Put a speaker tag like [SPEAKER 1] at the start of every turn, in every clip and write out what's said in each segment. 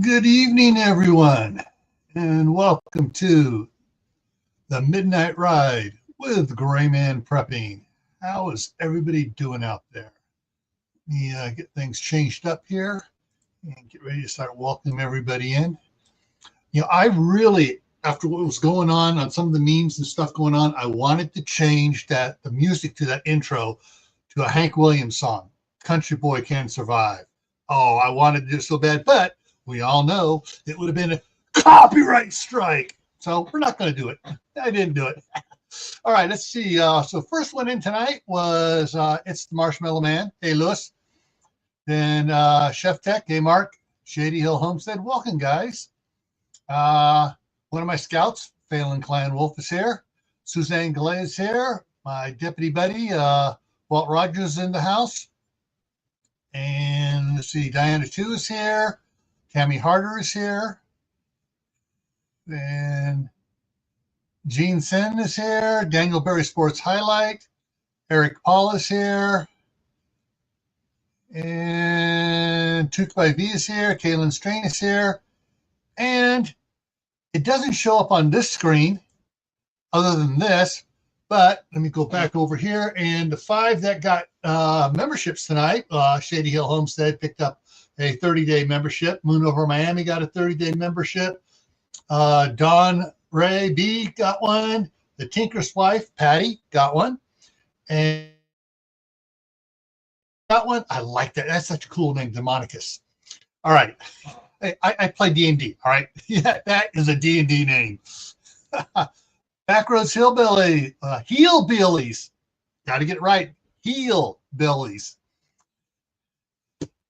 [SPEAKER 1] Good evening, everyone, and welcome to the Midnight Ride with Grayman Prepping. How is everybody doing out there? Let me get things changed up here and get ready to start welcoming everybody in. I really, after what was going on some of the memes and stuff going on, I wanted to change the music to that intro to a Hank Williams song, Country Boy Can Survive. Oh, I wanted to do it so bad, but we all know it would have been a copyright strike. So we're not going to do it. I didn't do it. All right, let's see. So first one in tonight was It's the Marshmallow Man. Hey, Lewis. Then Chef Tech. Hey, Mark. Shady Hill Homestead. Welcome, guys. One of my scouts, Phelan Clan Wolf, is here. Suzanne Gallet is here. My deputy buddy, Walt Rogers, is in the house. And let's see, Diana 2 is here. Tammy Harder is here. And Gene Sen is here. Daniel Berry Sports Highlight. Eric Paul is here. And Took by V is here. Kaylin Strain is here. And it doesn't show up on this screen other than this, but let me go back over here. And the 5 that got memberships tonight, Shady Hill Homestead picked up a 30-day membership. Moon Over Miami got a 30-day membership. Dawn Ray B got one. The Tinker's Wife, Patty, got one. And that one, I like that. That's such a cool name, Demonicus. All right. I play D&D, all right? Yeah, that is a D&D name. Backroads Hillbilly, Heelbillies. Got to get it right. Heelbillies.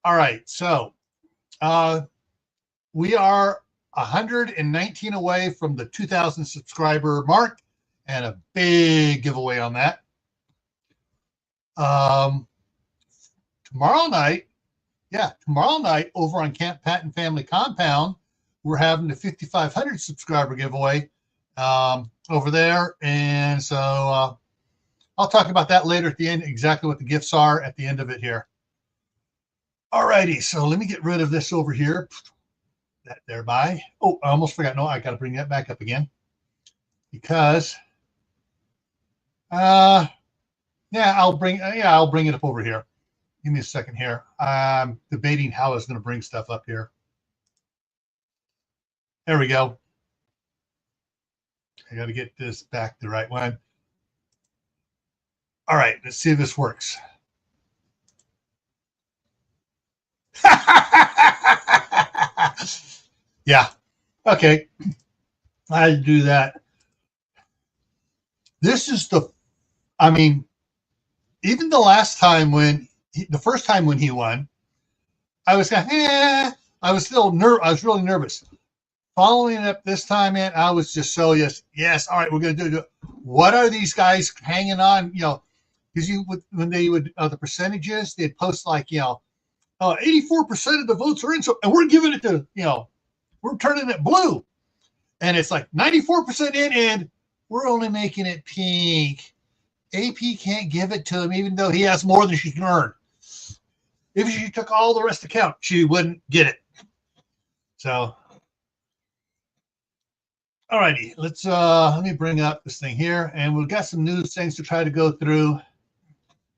[SPEAKER 1] All right, so we are 119 away from the 2,000 subscriber mark and a big giveaway on that. Tomorrow night over on Camp Patton Family Compound, we're having the 5,500 subscriber giveaway over there. And so I'll talk about that later at the end, exactly what the gifts are at the end of it here. All righty, so let me get rid of this over here. That thereby. Oh, I almost forgot. No, I got to bring that back up again because I'll bring it up over here. Give me a second here. I'm debating how I was going to bring stuff up here. There we go. I got to get this back the right one. All right, let's see if this works. Yeah. Okay. I do that. This is even the last time the first time when he won, I was I was really nervous. Following up this time, man, I was just so yes. All right, we're gonna do it. What are these guys hanging on? Because when they would the percentages, they'd post like 84% of the votes are in, so and we're giving it to we're turning it blue, and it's like 94% in, and we're only making it pink. AP can't give it to him, even though he has more than she can earn. If she took all the rest account, she wouldn't get it. So, all righty, let me bring up this thing here, and we've got some news things to try to go through.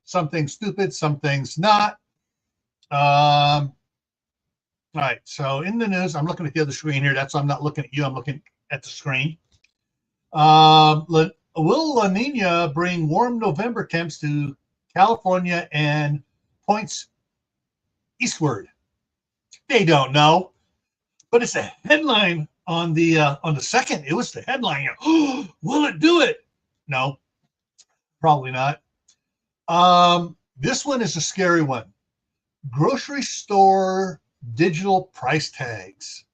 [SPEAKER 1] Some things stupid, some things not. All right, so in the news, I'm looking at the other screen here. That's why I'm not looking at you. I'm looking at the screen. Will La Nina bring warm November temps to California and points eastward? They don't know, but it's a headline on the second. It was the headline. Will it do it? No, probably not. This one is a scary one. Grocery store digital price tags.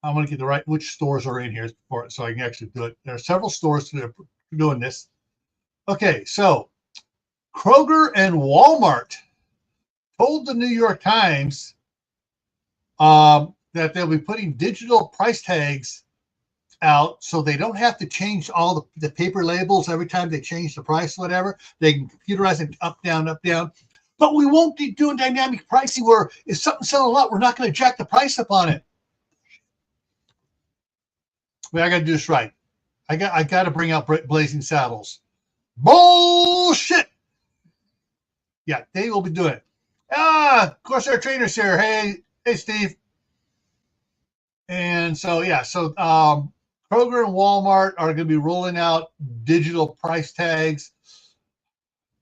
[SPEAKER 1] I'm going to get which stores are in here so I can actually do it. There are several stores that are doing this. Okay, so Kroger and Walmart told the New York Times that they'll be putting digital price tags out so they don't have to change all the paper labels every time they change the price, whatever. They can computerize it up, down, up, down. But we won't be doing dynamic pricing where if something's selling a lot, we're not going to jack the price up on it. But I got to do this right. I got to bring out Blazing Saddles. Bullshit. Yeah, they will be doing it. Corsair Trainers here. Hey, Steve. And so, yeah, so Kroger and Walmart are going to be rolling out digital price tags.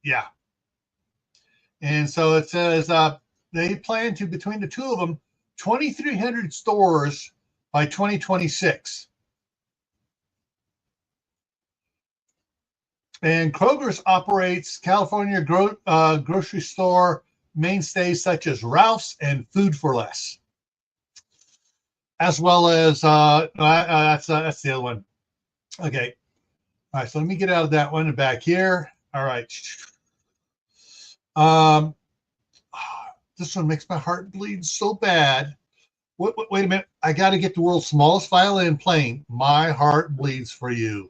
[SPEAKER 1] Yeah. And so it says they plan to, between the two of them, 2,300 stores by 2026. And Kroger's operates California grocery store mainstays such as Ralph's and Food for Less, as well as that's the other one. Okay, all right. So let me get out of that one and back here. All right. This one makes my heart bleed so bad. Wait a minute. I got to get the world's smallest violin playing. My heart bleeds for you.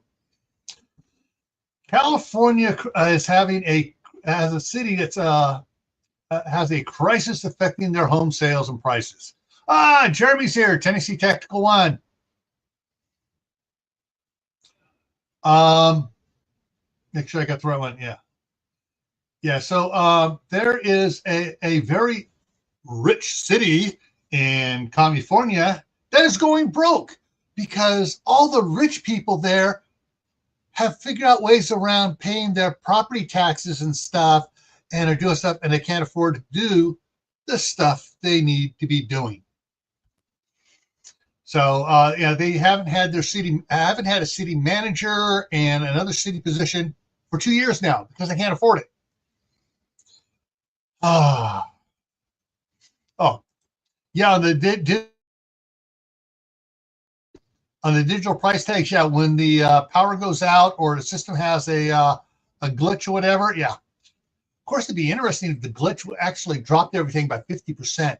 [SPEAKER 1] California is having as a city that's has a crisis affecting their home sales and prices. Jeremy's here, Tennessee Tactical One. Make sure I got the right one. Yeah. So there is a very rich city in California that is going broke because all the rich people there have figured out ways around paying their property taxes and stuff, and are doing stuff, and they can't afford to do the stuff they need to be doing. So, they haven't had a city manager and another city position for 2 years now because they can't afford it. Oh, yeah. On the digital price tags, yeah. When the power goes out or the system has a glitch or whatever, yeah. Of course, it'd be interesting if the glitch would actually dropped everything by 50%.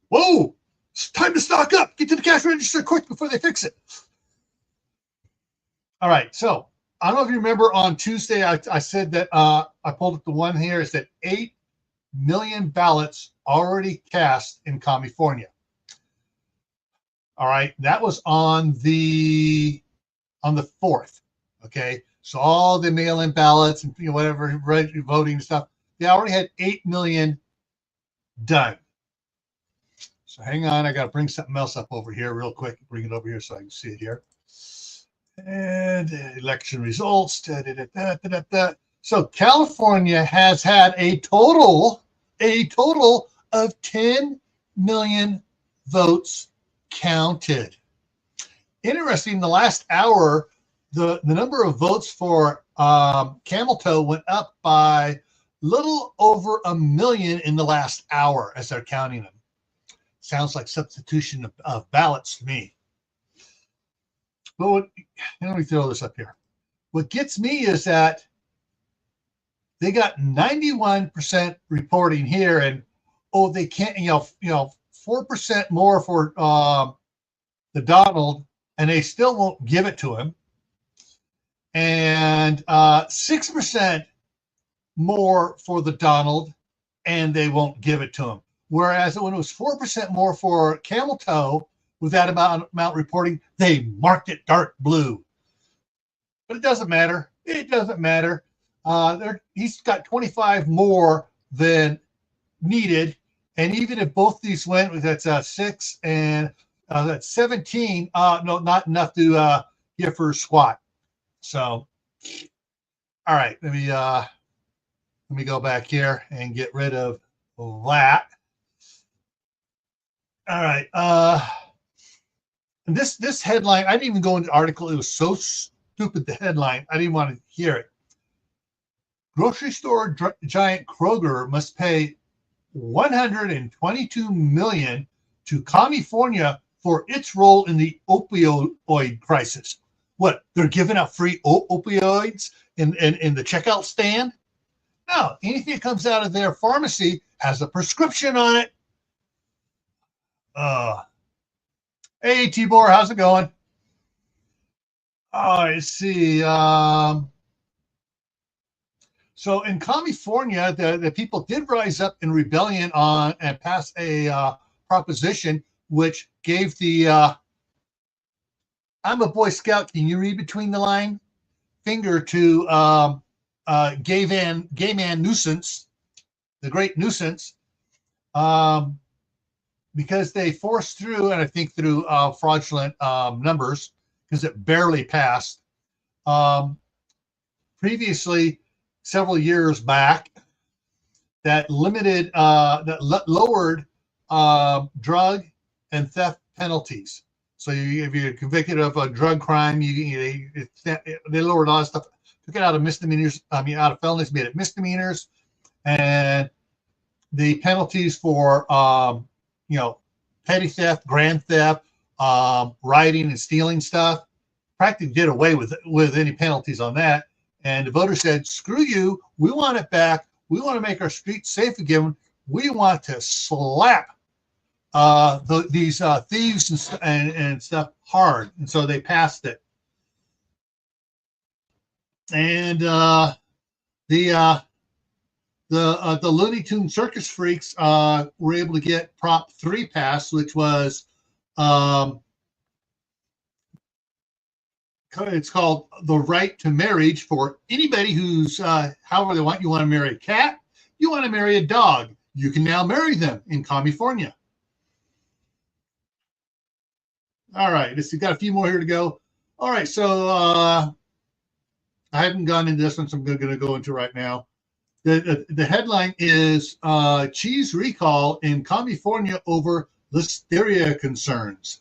[SPEAKER 1] Whoa! It's time to stock up. Get to the cash register quick before they fix it. All right. So I don't know if you remember on Tuesday, I said that I pulled up the one here. It said 8 million ballots already cast in California. All right. That was on the 4th. Okay. So all the mail-in ballots and whatever voting and stuff, they already had 8 million done. So hang on, I got to bring something else up over here real quick. Bring it over here so I can see it here. And election results. So California has had a total of 10 million votes counted. Interesting, the last hour, the number of votes for Camel Toe went up by little over 1 million in the last hour as they're counting them. Sounds like substitution of ballots to me. But let me throw this up here. What gets me is that they got 91% reporting here, and they can't, 4% more for the Donald, and they still won't give it to him, and 6% more for the Donald, and they won't give it to him. Whereas when it was 4% more for Camel Toe, with that amount reporting, they marked it dark blue. But it doesn't matter. It doesn't matter. He's got 25 more than needed. And even if both these went, that's 6 and that's 17. No, not enough to get for a squat. So, all right, let me go back here and get rid of that. All right. This headline, I didn't even go into the article. It was so stupid, the headline. I didn't want to hear it. Grocery store giant Kroger must pay $122 million to California for its role in the opioid crisis. What, they're giving out free opioids in the checkout stand? No, anything that comes out of their pharmacy has a prescription on it. Hey, Tibor, how's it going? I see. So in California, the people did rise up in rebellion on and pass a proposition which gave the I'm a Boy Scout. Can you read between the line? Finger to gay man nuisance, the great nuisance, because they forced through, and I think through fraudulent numbers, because it barely passed. Previously, several years back, that limited, lowered drug and theft penalties. So if you're convicted of a drug crime, they lowered a lot of stuff, took it out of misdemeanors. Out of felonies, made it misdemeanors, and the penalties for petty theft, grand theft, rioting and stealing stuff, practically did away with any penalties on that. And the voters said, "Screw you! We want it back. We want to make our streets safe again. We want to slap these thieves and stuff hard." And so they passed it. And the Looney Tunes circus freaks were able to get Prop 3 passed, which was it's called the right to marriage for anybody who's however they want. You want to marry a cat, you want to marry a dog, you can now marry them in California. All right, we've got a few more here to go. All right, so I haven't gone into this one, so I'm going to go into right now. The headline is cheese recall in California over listeria concerns.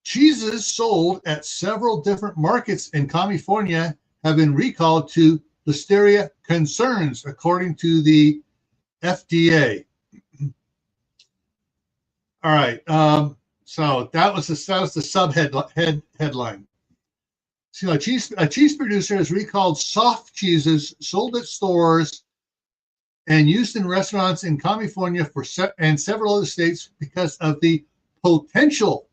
[SPEAKER 1] Cheeses sold at several different markets in California have been recalled to listeria concerns, according to the FDA. All right. So that was the headline. So a cheese producer has recalled soft cheeses sold at stores and used in restaurants in California and several other states because of potential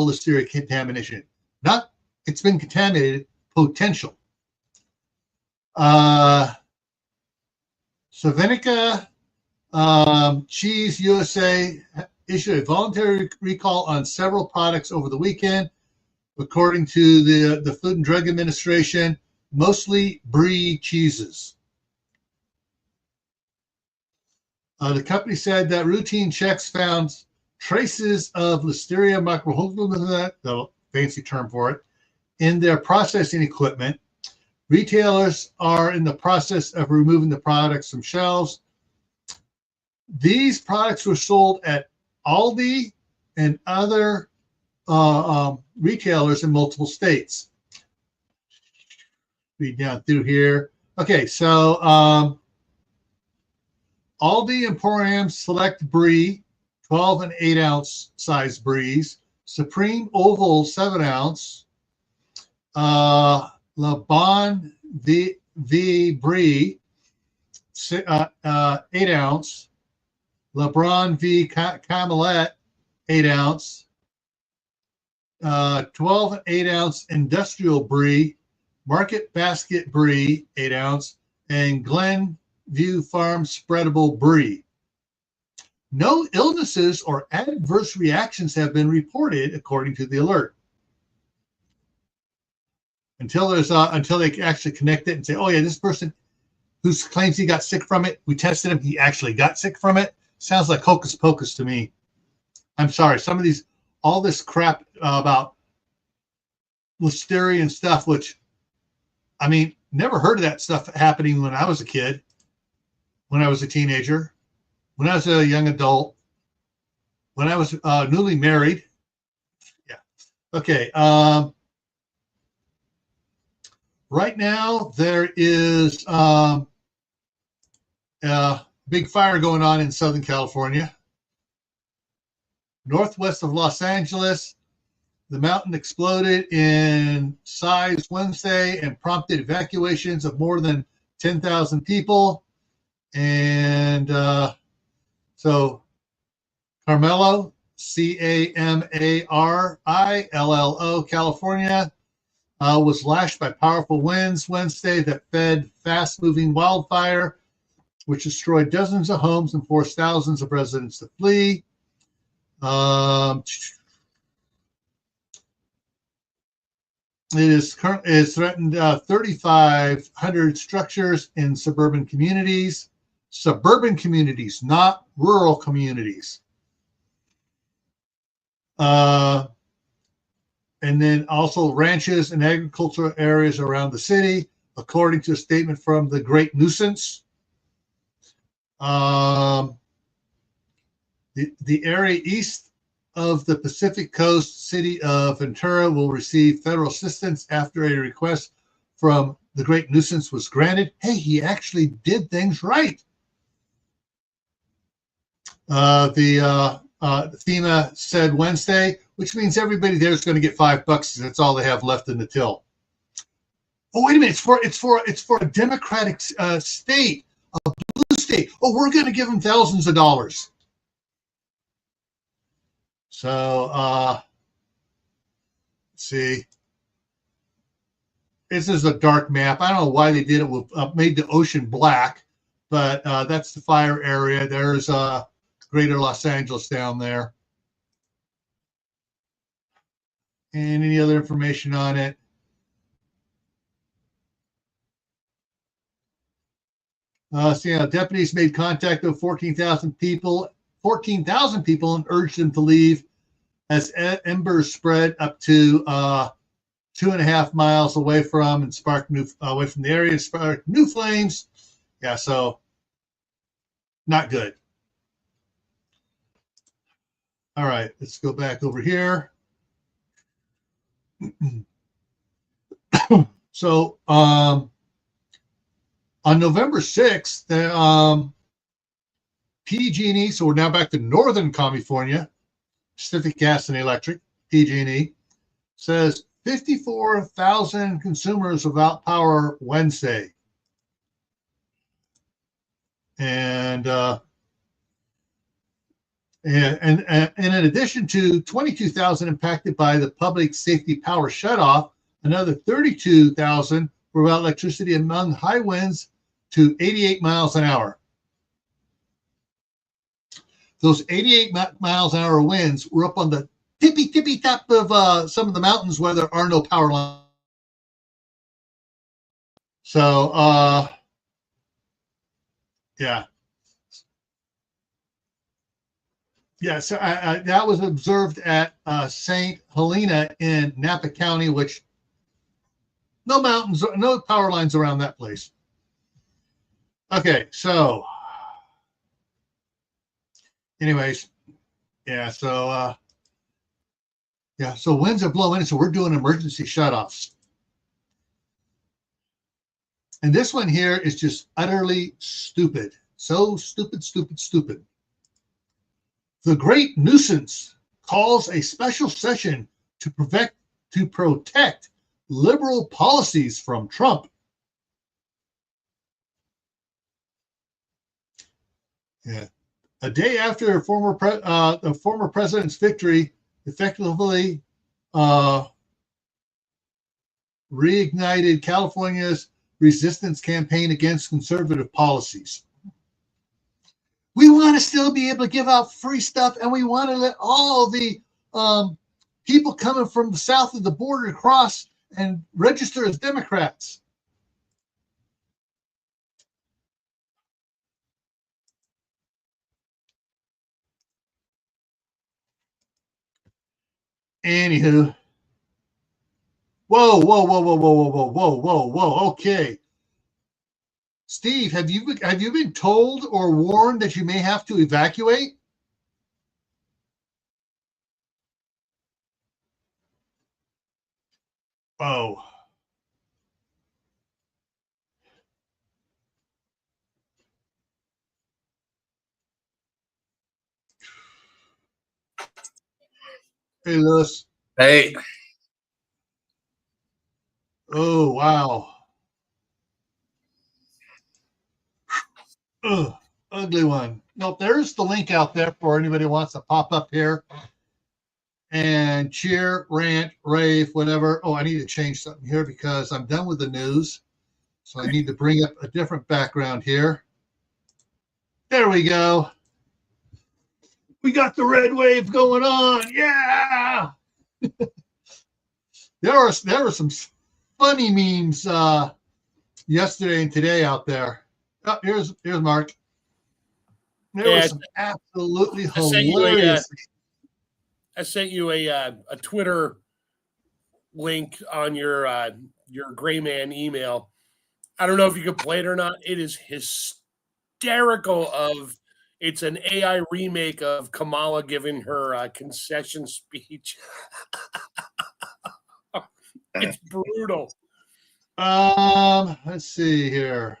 [SPEAKER 1] listeria contamination. Not it's been contaminated, potential. Savinica Cheese USA issued a voluntary recall on several products over the weekend, according to the Food and Drug Administration, mostly brie cheeses. The company said that routine checks found traces of Listeria microhost, the fancy term for it, in their processing equipment. Retailers are in the process of removing the products from shelves. These products were sold at Aldi and other retailers in multiple states. Read down through here. Okay, so Aldi Emporium Select Brie, 12 and 8 ounce size bries. Supreme Oval 7 ounce. La Bonne V Brie, 8 ounce. LeBron V Camelot, 8 ounce. 12 and 8 ounce Industrial Brie. Market Basket Brie, 8 ounce. And Glenview Farm Spreadable Brie. No illnesses or adverse reactions have been reported, according to the alert. Until they actually connect it and say, "Oh yeah, this person who claims he got sick from it, we tested him, he actually got sick from it." Sounds like hocus pocus to me. I'm sorry. All this crap about listeria and stuff, which, never heard of that stuff happening when I was a kid, when I was a teenager, when I was a young adult, when I was newly married. Yeah. Okay. Right now, there is a big fire going on in Southern California. Northwest of Los Angeles, the mountain exploded in size Wednesday and prompted evacuations of more than 10,000 people. And so Carmelo, Camarillo, California, was lashed by powerful winds Wednesday that fed fast-moving wildfire, which destroyed dozens of homes and forced thousands of residents to flee. It is threatened 3,500 structures in suburban communities, not rural communities. And then also ranches and agricultural areas around the city, according to a statement from the Great Nuisance. The area east of the Pacific Coast city of Ventura will receive federal assistance after a request from the Great Nuisance was granted. Hey, he actually did things right. The FEMA said Wednesday, which means everybody there is going to get $5 because that's all they have left in the till. Oh, wait a minute! It's for a Democratic state, a blue state. Oh, we're going to give them thousands of dollars. So, let's see. This is a dark map. I don't know why they did it with made the ocean black, but that's the fire area. There's Greater Los Angeles down there. And any other information on it? Deputies made contact with 14,000 people and urged them to leave as embers spread up to 2.5 miles away from and sparked away from the area, sparked new flames. Yeah, so not good. All right, let's go back over here. So on November 6th, the PG&E, so we're now back to Northern California, Pacific Gas and Electric, PG&E, says 54,000 consumers without power Wednesday. And in addition to 22,000 impacted by the public safety power shutoff, another 32,000 were without electricity among high winds to 88 miles an hour. Those 88 miles an hour winds were up on the tippy top of some of the mountains where there are no power lines. So, yeah. Yeah, so that was observed at St. Helena in Napa County, which no mountains, no power lines around that place. Okay, so anyways, yeah, so so winds are blowing in, so we're doing emergency shutoffs. And this one here is just utterly stupid. So stupid. The Great Nuisance calls a special session to protect liberal policies from Trump. Yeah. A day after the former president's victory effectively reignited California's resistance campaign against conservative policies. We want to still be able to give out free stuff, and we want to let all the people coming from the south of the border cross and register as Democrats. Anywho. Whoa. Okay. Steve, have you been told or warned that you may have to evacuate? Oh. Hey, Lewis.
[SPEAKER 2] Hey.
[SPEAKER 1] Oh, wow. Ugh, ugly one. Nope, there's the link out there for anybody who wants to pop up here and cheer, rant, rave, whatever. Oh, I need to change something here because I'm done with the news. So I need to bring up a different background here. There we go. We got the red wave going on. Yeah. There were some funny memes yesterday and today out there. Oh, here's Mark. There was some absolutely hilarious.
[SPEAKER 2] I sent you a Twitter link on your Grayman email. I don't know if you could play it or not. It is hysterical. It's an AI remake of Kamala giving her concession speech. It's brutal.
[SPEAKER 1] Let's see here.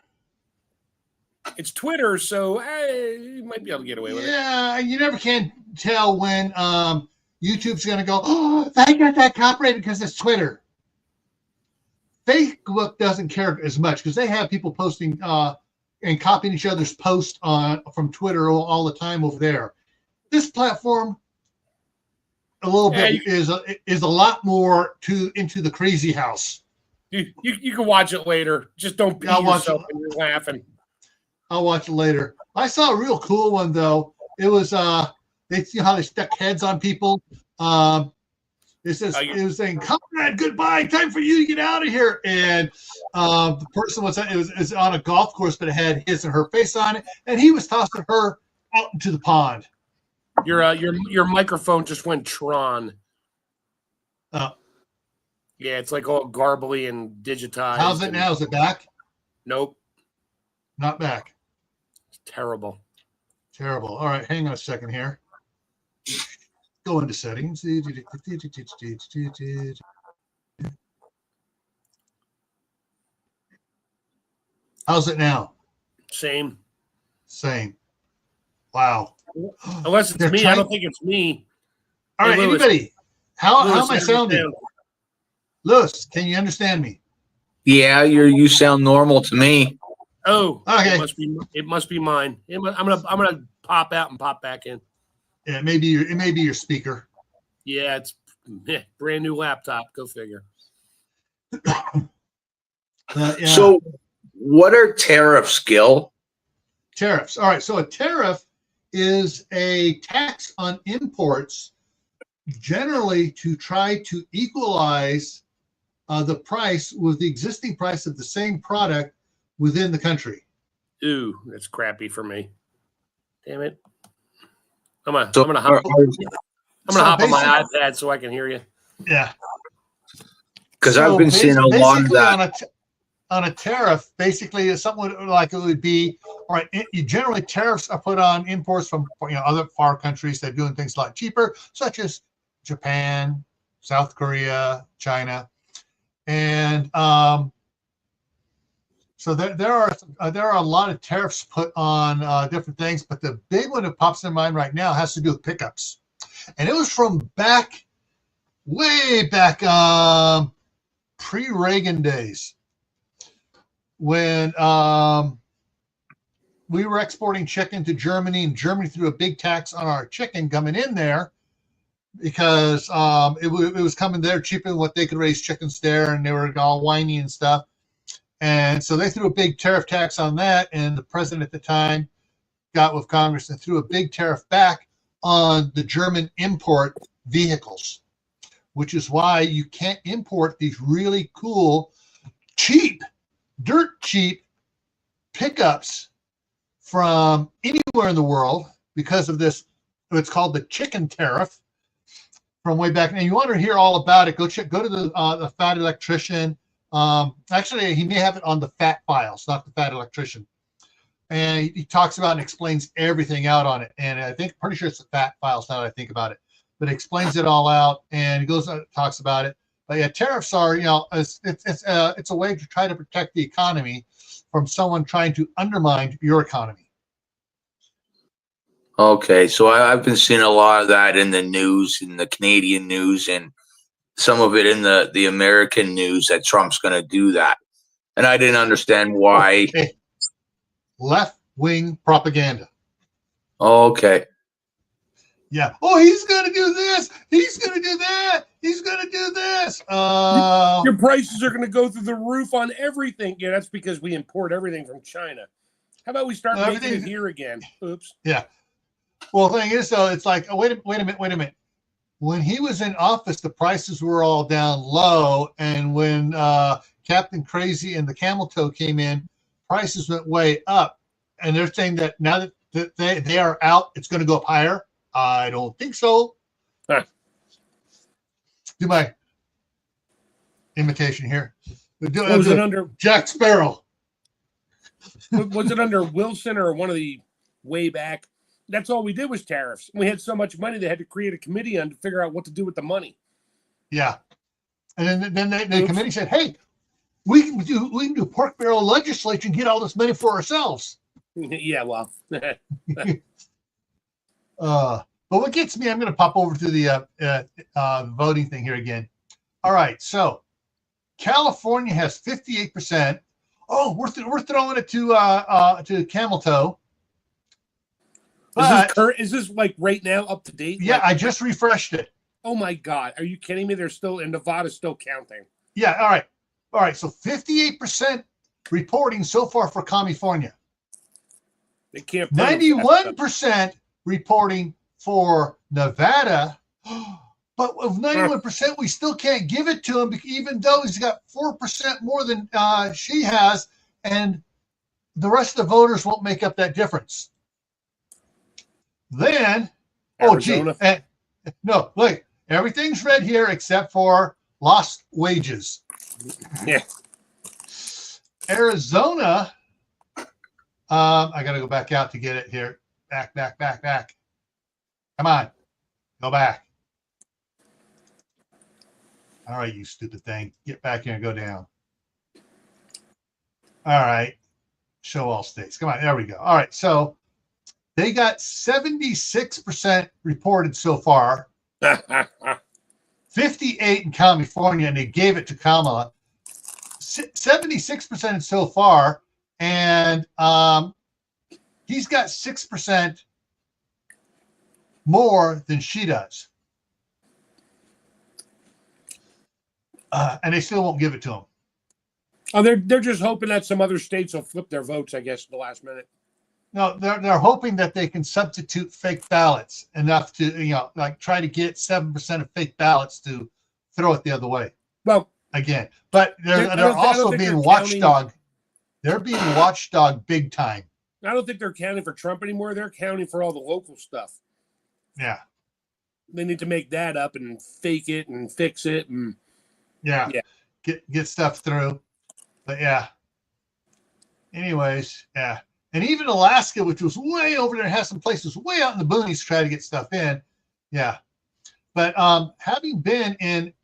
[SPEAKER 2] It's Twitter, so you might be able to get away with it.
[SPEAKER 1] Yeah, you never can tell when YouTube's going to go, oh, I got that copyrighted because it's Twitter. Facebook doesn't care as much because they have people posting and copying each other's posts from Twitter all the time over there. This platform, a little bit, is a lot more into the crazy house.
[SPEAKER 2] You can watch it later. Just don't pee yourself when you're laughing.
[SPEAKER 1] I'll watch it later. I saw a real cool one though. It was they see how they stuck heads on people. It says it was saying, "Comrade, goodbye. Time for you to get out of here." And the person was on a golf course, but it had his and her face on it, and he was tossing her out into the pond.
[SPEAKER 2] Your microphone just went Tron.
[SPEAKER 1] Oh.
[SPEAKER 2] Yeah, it's like all garbly and digitized.
[SPEAKER 1] How's it now? Is it back?
[SPEAKER 2] Nope.
[SPEAKER 1] Not back.
[SPEAKER 2] It's terrible.
[SPEAKER 1] Terrible. All right, hang on a second here. Go into settings. How's it now?
[SPEAKER 2] Same.
[SPEAKER 1] Wow.
[SPEAKER 2] Unless it's me. I don't think it's me.
[SPEAKER 1] All right, Lewis, anybody. How am I sounding? Lewis, can you understand me?
[SPEAKER 3] Yeah, you sound normal to me.
[SPEAKER 2] Oh,
[SPEAKER 1] okay.
[SPEAKER 2] It must be mine. I'm gonna pop out and pop back in.
[SPEAKER 1] Yeah, it may be your speaker.
[SPEAKER 2] Yeah, it's brand new laptop. Go figure.
[SPEAKER 1] Yeah.
[SPEAKER 3] So, what are tariffs, Gil?
[SPEAKER 1] Tariffs. All right. So a tariff is a tax on imports, generally to try to equalize the price with the existing price of the same product within the country.
[SPEAKER 2] Ooh, that's crappy for me. Damn it. I'm gonna hop on my iPad so I can hear you.
[SPEAKER 1] Yeah.
[SPEAKER 3] Because I've been seeing a lot of that.
[SPEAKER 1] On a tariff, basically, is something like it would be, all right, generally tariffs are put on imports from other far countries that are doing things a lot cheaper, such as Japan, South Korea, China. And so there are a lot of tariffs put on different things, but the big one that pops in mind right now has to do with pickups. And it was from way back pre-Reagan days, when we were exporting chicken to Germany, and Germany threw a big tax on our chicken coming in there because it was coming there cheaper than what they could raise chickens there, and they were all whiny and stuff. And so they threw a big tariff tax on that, and the president at the time got with Congress and threw a big tariff back on the German import vehicles, which is why you can't import these really cool, dirt cheap pickups from anywhere in the world because of this. It's called the chicken tariff from way back. And you want to hear all about it, go to the Fat Electrician. Actually, he may have it on the Fat Files, not the Fat Electrician. And he talks about and explains everything out on it. And I think pretty sure it's the Fat Files now that I think about it. But it explains it all out, and he goes and talks about it. But yeah, tariffs are, it's a way to try to protect the economy from someone trying to undermine your economy.
[SPEAKER 3] Okay, so I've been seeing a lot of that in the news, in the Canadian news, and some of it in the American news that Trump's going to do that. And I didn't understand why.
[SPEAKER 1] Okay. Left-wing propaganda.
[SPEAKER 3] Okay.
[SPEAKER 1] Yeah. Oh, he's going to do this. He's going to do that. He's going to do this.
[SPEAKER 2] Your prices are going to go through the roof on everything. Yeah, that's because we import everything from China. How about we start making it here again? Oops.
[SPEAKER 1] Yeah. Well, the thing is, though, it's like, oh, wait a minute. When he was in office, the prices were all down low. And when Captain Crazy and the Camel Toe came in, prices went way up. And they're saying that now that they are out, it's going to go up higher. I don't think so.
[SPEAKER 2] Huh.
[SPEAKER 1] Do my imitation here.
[SPEAKER 2] Was it under
[SPEAKER 1] Jack Sparrow?
[SPEAKER 2] Was it under Wilson or one of the way back? That's all we did was tariffs. We had so much money they had to create a committee on to figure out what to do with the money.
[SPEAKER 1] Yeah, and then the committee said, "Hey, we can do pork barrel legislation, get all this money for ourselves."
[SPEAKER 2] Yeah, well.
[SPEAKER 1] But what gets me, I'm going to pop over to the voting thing here again. All right, so California has 58%. Oh, we're throwing it to Camel Toe. But,
[SPEAKER 2] is this like right now up to date?
[SPEAKER 1] Yeah,
[SPEAKER 2] like,
[SPEAKER 1] I just refreshed it.
[SPEAKER 2] Oh my God. Are you kidding me? They're still in Nevada, still counting.
[SPEAKER 1] Yeah, all right. All right, so 58% reporting so far for California.
[SPEAKER 2] They can't
[SPEAKER 1] 91% reporting for Nevada. But of 91%, we still can't give it to him, even though he's got 4% more than she has, and the rest of the voters won't make up that difference. Then,
[SPEAKER 2] Arizona.
[SPEAKER 1] No, look, everything's red here except for lost wages.
[SPEAKER 2] Yeah.
[SPEAKER 1] Arizona, I got to go back out to get it here. Back. Come on, go back. All right, you stupid thing. Get back here and go down. All right. Show all states. Come on, there we go. All right, so they got 76% reported so far, 58 in California, and they gave it to Kamala. 76% so far, and he's got 6% more than she does. And they still won't give it to him.
[SPEAKER 2] Oh, they're just hoping that some other states will flip their votes, I guess, at the last minute.
[SPEAKER 1] No, they're hoping that they can substitute fake ballots enough to, like try to get 7% of fake ballots to throw it the other way.
[SPEAKER 2] Well,
[SPEAKER 1] again, but they're also being watchdog. They're being watchdog big time.
[SPEAKER 2] I don't think they're counting for Trump anymore. They're counting for all the local stuff.
[SPEAKER 1] Yeah.
[SPEAKER 2] They need to make that up and fake it and fix it and
[SPEAKER 1] yeah. Get stuff through. But yeah. Anyways, yeah. And even Alaska, which was way over there, has some places way out in the boonies to try to get stuff in. Yeah. But having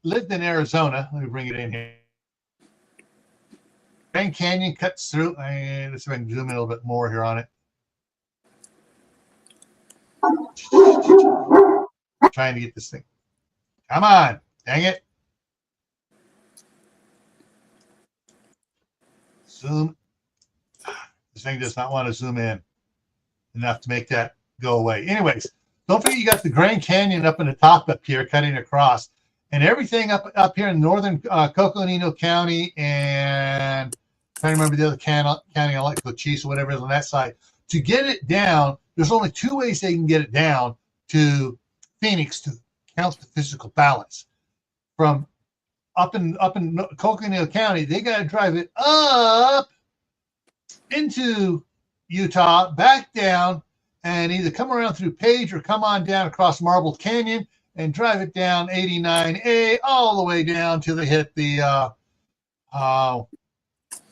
[SPEAKER 1] lived in Arizona, let me bring it in here. Grand Canyon cuts through. Let's see if I can zoom in a little bit more here on it. Trying to get this thing. Come on. Dang it. Zoom. This thing does not want to zoom in enough to make that go away. Anyways, don't forget you got the Grand Canyon up in the top up here, cutting across, and everything up here in northern Coconino County, and I'm trying to remember the other county, I like Cochise or whatever is on that side. To get it down, there's only two ways they can get it down to Phoenix to count the physical ballots. From up in Coconino County, they got to drive it up into Utah, back down, and either come around through Page or come on down across Marble Canyon and drive it down 89A all the way down till they hit the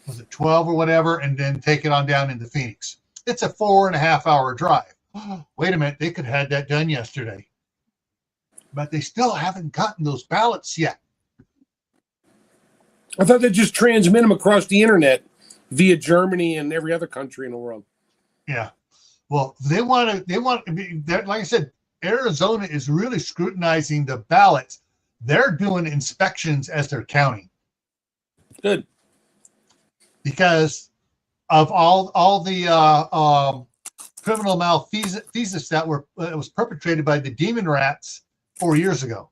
[SPEAKER 1] was it 12 or whatever, and then take it on down into Phoenix. It's a 4.5 hour drive. Wait a minute, they could have had that done yesterday. But they still haven't gotten those ballots yet.
[SPEAKER 2] I thought they'd just transmit them across the internet via Germany and every other country in the world.
[SPEAKER 1] Yeah. Well, they want like I said, Arizona is really scrutinizing the ballots. They're doing inspections as they're counting. Good. Because of all the criminal malfeasance that was perpetrated by the demon rats 4 years ago.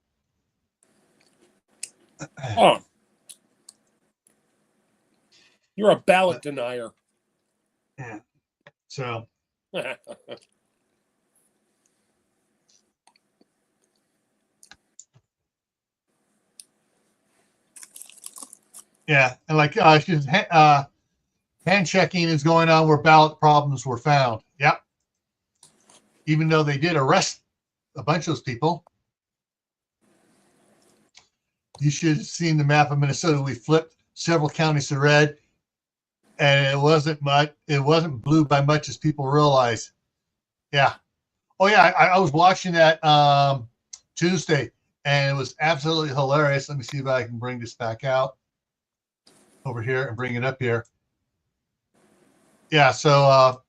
[SPEAKER 2] Oh, you're a ballot denier.
[SPEAKER 1] Yeah. So. Yeah, and like hand checking is going on where ballot problems were found. Yep. Even though they did arrest a bunch of those people. You should have seen the map of Minnesota. We flipped several counties to red, and it wasn't much. It wasn't blue by much as people realize. Yeah. Oh yeah, I was watching that Tuesday, and it was absolutely hilarious. Let me see if I can bring this back out over here and bring it up here. Yeah. So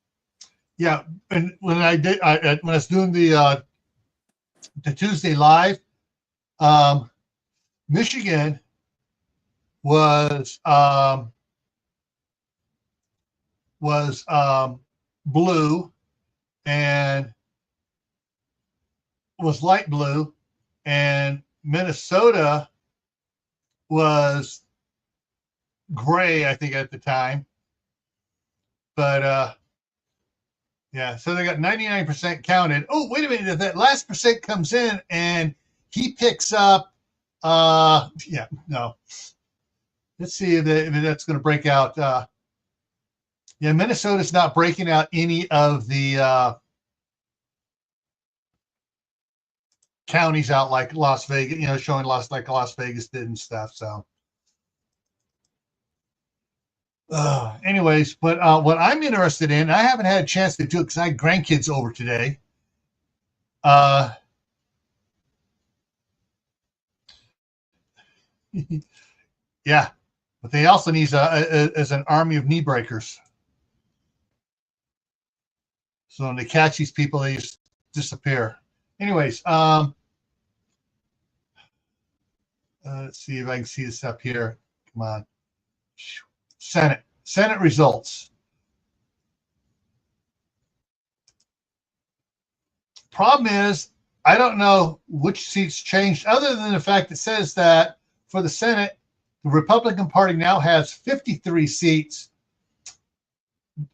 [SPEAKER 1] yeah, and when when I was doing the Tuesday live, Michigan was blue and was light blue, and Minnesota was gray, I think, at the time. But yeah, so they got 99% counted. Oh, wait a minute, if that last percent comes in and he picks up yeah, no. Let's see if that's going to break out. Yeah, Minnesota's not breaking out any of the counties out like Las Vegas, showing like Las Vegas did and stuff. So, anyways, but what I'm interested in, I haven't had a chance to do it because I had grandkids over today. Yeah, but they also need as an army of knee breakers. So when they catch these people, they just disappear. Anyways, let's see if I can see this up here. Come on. Senate results. Problem is, I don't know which seats changed, other than the fact it says that for the Senate, the Republican Party now has 53 seats.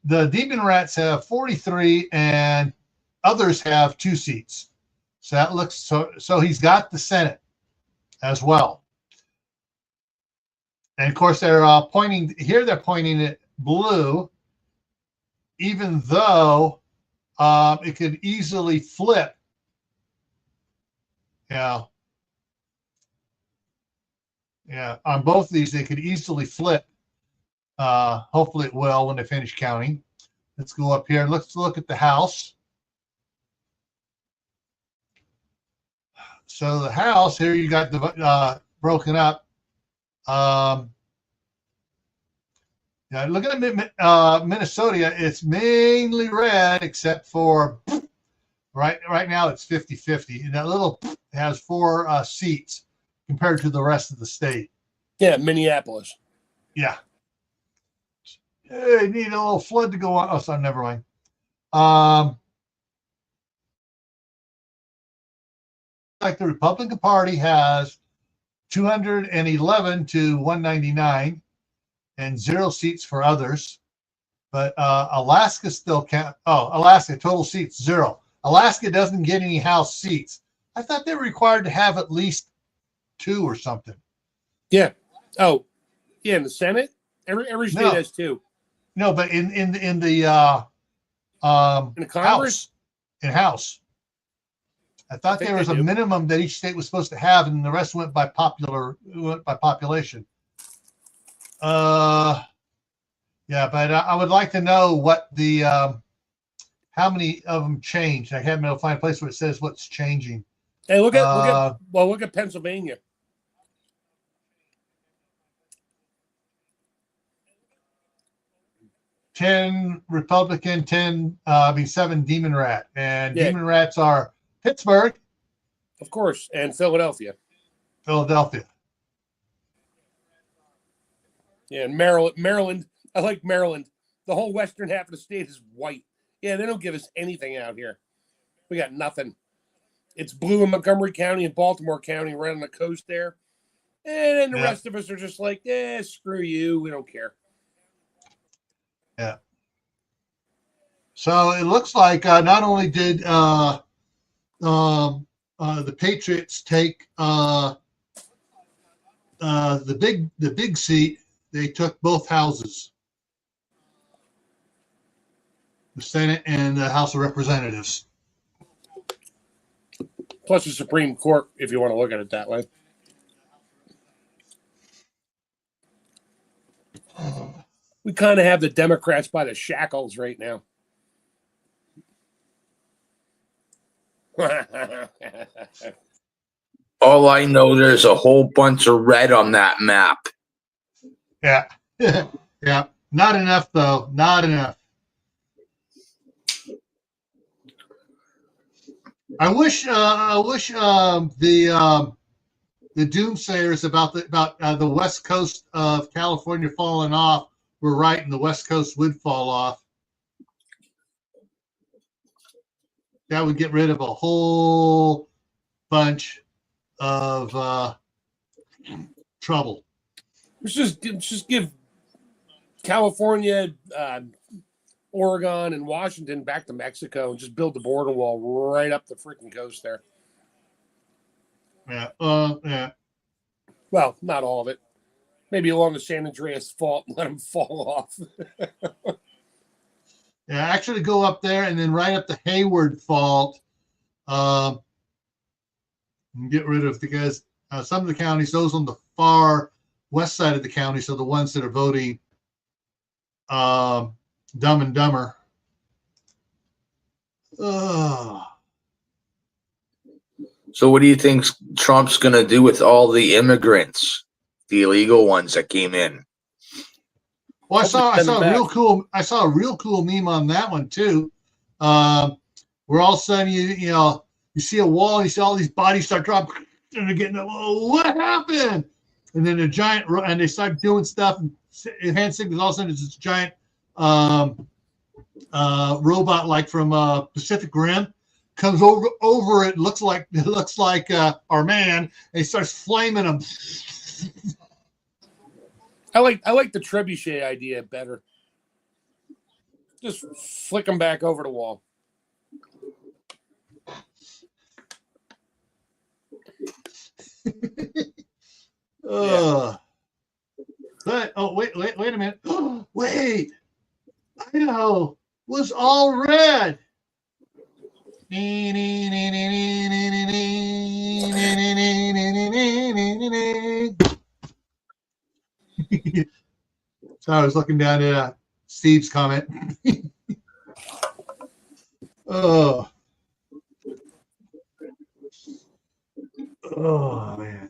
[SPEAKER 1] The Demon Rats have 43, and others have 2 seats. So that looks so he's got the Senate as well. And of course, they're pointing here. They're pointing at blue, even though it could easily flip. Yeah. On both of these, they could easily flip. Hopefully, it will when they finish counting. Let's go up here. Let's look at the House. So the House here, you got the broken up. Yeah, looking at Minnesota, it's mainly red, except for right now it's 50-50. And that little has 4 seats compared to the rest of the state.
[SPEAKER 2] Yeah, Minneapolis.
[SPEAKER 1] Yeah. Hey, need a little flood to go on. Oh, sorry, never mind. Like the Republican Party has 211 to 199 and 0 seats for others. But Alaska still can't. Oh, Alaska, total seats, 0. Alaska doesn't get any House seats. I thought they were required to have at least 2 or something.
[SPEAKER 2] Yeah. Oh, yeah, in the Senate? Every state has 2.
[SPEAKER 1] No, but in the
[SPEAKER 2] in the Congress?
[SPEAKER 1] House. I thought there was a minimum that each state was supposed to have, and the rest went by population. Yeah, but I would like to know what the how many of them changed. I haven't been able to find a place where it says what's changing.
[SPEAKER 2] Hey, look at Pennsylvania.
[SPEAKER 1] Ten Republican, 7 Demon Rat, and Demon Rats are Pittsburgh,
[SPEAKER 2] of course, and Philadelphia. Yeah, and Maryland. I like Maryland. The whole western half of the state is white. Yeah, they don't give us anything out here. We got nothing. It's blue in Montgomery County and Baltimore County, right on the coast there. And then the rest of us are just like, screw you. We don't care.
[SPEAKER 1] Yeah. So it looks like not only did the Patriots take the big seat, they took both houses, the Senate and the House of Representatives.
[SPEAKER 2] Plus the Supreme Court, if you want to look at it that way. We kind of have the Democrats by the shackles right now.
[SPEAKER 3] All I know, there's a whole bunch of red on that map.
[SPEAKER 1] Yeah. Yeah. Not enough, though. Not enough. I wish the doomsayers about the west coast of California falling off were right, and the west coast would fall off. That would get rid of a whole bunch of trouble.
[SPEAKER 2] Just give California, Oregon, and Washington back to Mexico and just build the border wall right up the freaking coast there.
[SPEAKER 1] Yeah. Yeah.
[SPEAKER 2] Well, not all of it. Maybe along the San Andreas Fault and let them fall off.
[SPEAKER 1] Yeah, actually go up there and then right up the Hayward Fault. And get rid of, because some of the counties, those on the far west side of the county, so the ones that are voting Dumb and Dumber.
[SPEAKER 3] So what do you think Trump's going to do with all the immigrants, the illegal ones that came in?
[SPEAKER 1] Well, I saw a real cool meme on that one too. Where all of a sudden you see a wall, you see all these bodies start dropping, and they're getting, oh, what happened? And then a giant, and they start doing stuff and hand signals. All of a sudden, it's this giant robot like from Pacific Rim comes over it. Looks like our man, and he starts flaming them.
[SPEAKER 2] I like the trebuchet idea better. Just flick them back over the wall.
[SPEAKER 1] But wait a minute. Wait, Idaho was all red. So I was looking down at Steve's comment. Oh man.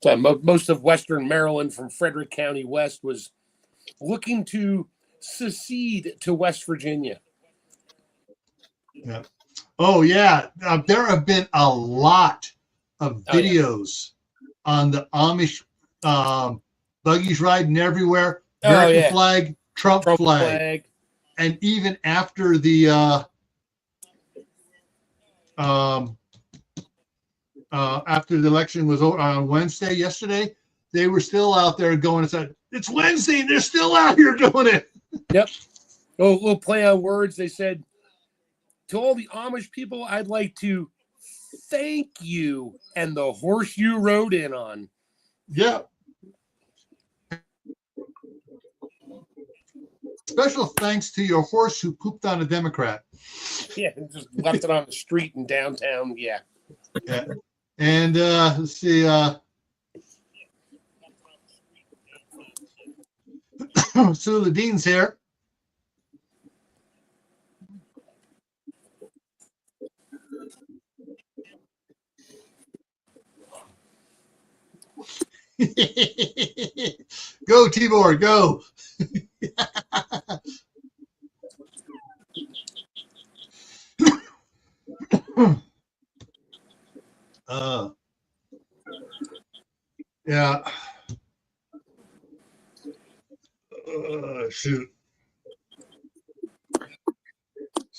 [SPEAKER 2] So most of Western Maryland from Frederick County West was looking to secede to West Virginia.
[SPEAKER 1] Yeah. Oh yeah. There have been a lot of videos on the Amish buggies riding everywhere. American flag, Trump flag. And even after the after the election was over on Wednesday, yesterday, they were still out there going and said, it's Wednesday and they're still out here doing it.
[SPEAKER 2] Yep. A little play on words. They said, to all the Amish people, I'd like to thank you and the horse you rode in on.
[SPEAKER 1] Yeah. Special thanks to your horse who pooped on a Democrat.
[SPEAKER 2] Yeah, just left it on the street in downtown. Yeah.
[SPEAKER 1] Yeah. And let's see. Sue Ladine's here. Go, Tibor, go. Yeah. Shoot.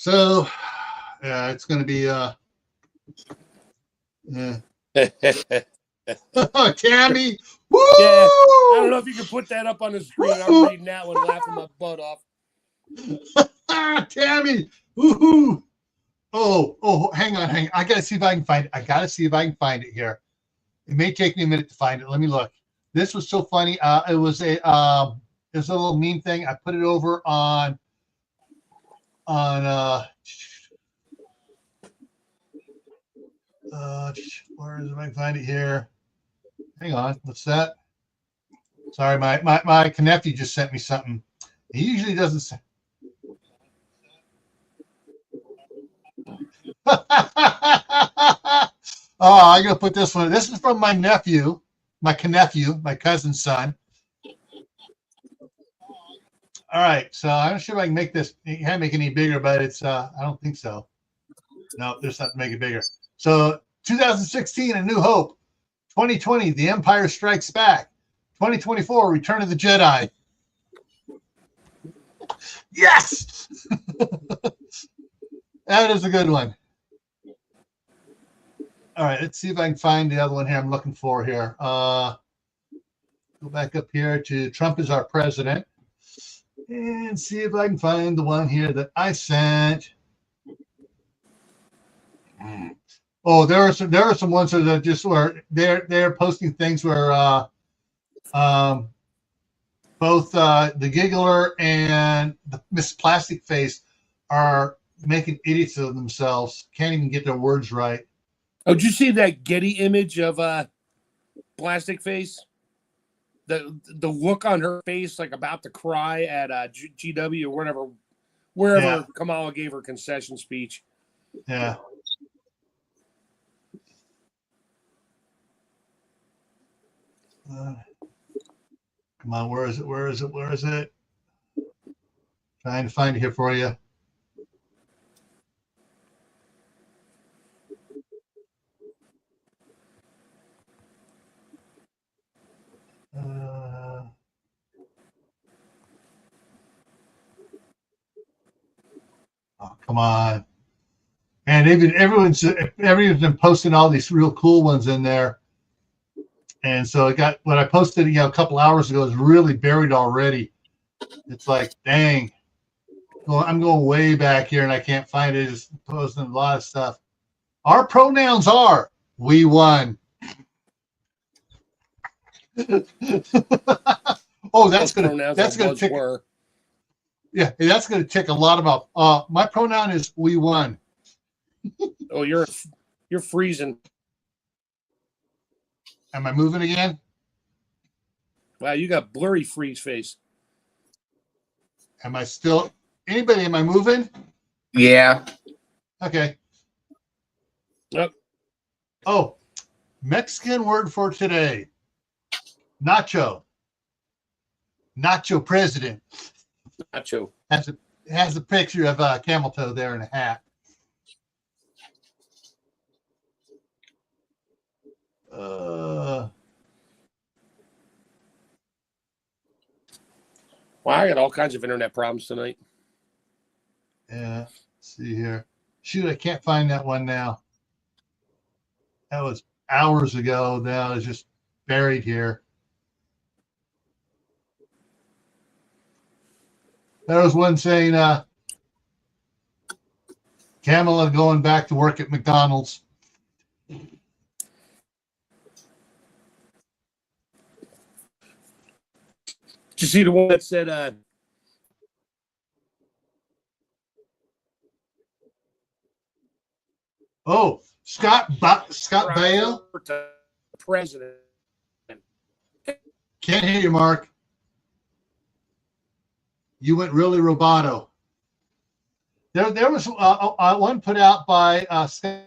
[SPEAKER 1] So, yeah, it's going to be, yeah. Tammy, woo!
[SPEAKER 2] Yeah, I don't know if you can put that up on the screen. I'm reading that one, laughing my butt off.
[SPEAKER 1] Tammy, woohoo! Oh, hang on. I gotta see if I can find it. I gotta see if I can find it here. It may take me a minute to find it. Let me look. This was so funny. It was a little meme thing. I put it over on where is it? I can find it here. Hang on. What's that? Sorry, my nephew just sent me something. He usually doesn't say. Oh, I'm gonna put this one. This is from my nephew, my cousin's son. All right, so I'm not sure if I can make this. You can't make it any bigger, but it's. I don't think so. No, there's nothing to make it bigger. So 2016, A New Hope. 2020, The Empire Strikes Back. 2024, Return of the Jedi. Yes, that is a good one. All right, let's see if I can find the other one here I'm looking for here. Go back up here to Trump is our president and see if I can find the one here that I sent. Oh, there are some ones that just where they're posting things where both the Giggler and the Miss Plastic Face are making idiots of themselves. Can't even get their words right.
[SPEAKER 2] Oh, did you see that Getty image of Plastic Face? The look on her face, like about to cry at GW or wherever Kamala gave her concession speech.
[SPEAKER 1] Yeah. Come on, where is it? Trying to find it here for you. Oh, come on. And everyone's been posting all these real cool ones in there. And so it got what I posted, a couple hours ago is really buried already. It's like, dang. Well, I'm going way back here and I can't find it. It's posting a lot of stuff. Our pronouns are we won. Oh, that's gonna tick. Yeah, that's gonna tick a lot about. My pronoun is we won.
[SPEAKER 2] Oh, you're freezing.
[SPEAKER 1] Am I moving again?
[SPEAKER 2] Wow, you got blurry freeze face.
[SPEAKER 1] Am I still? Anybody? Am I moving?
[SPEAKER 3] Yeah.
[SPEAKER 1] Okay.
[SPEAKER 2] Yep.
[SPEAKER 1] Oh, Mexican word for today. Nacho. Nacho president.
[SPEAKER 2] Nacho.
[SPEAKER 1] Has a picture of a camel toe there in a hat.
[SPEAKER 2] Well, I got all kinds of internet problems tonight.
[SPEAKER 1] Yeah, let's see here. Shoot, I can't find that one now. That was hours ago. Now it's just buried here. There was one saying, Kamala going back to work at McDonald's.
[SPEAKER 2] Did you see the one that said,
[SPEAKER 1] oh, Scott Baio?
[SPEAKER 2] President.
[SPEAKER 1] Can't hear you, Mark. You went really roboto. There was one put out by Chachi.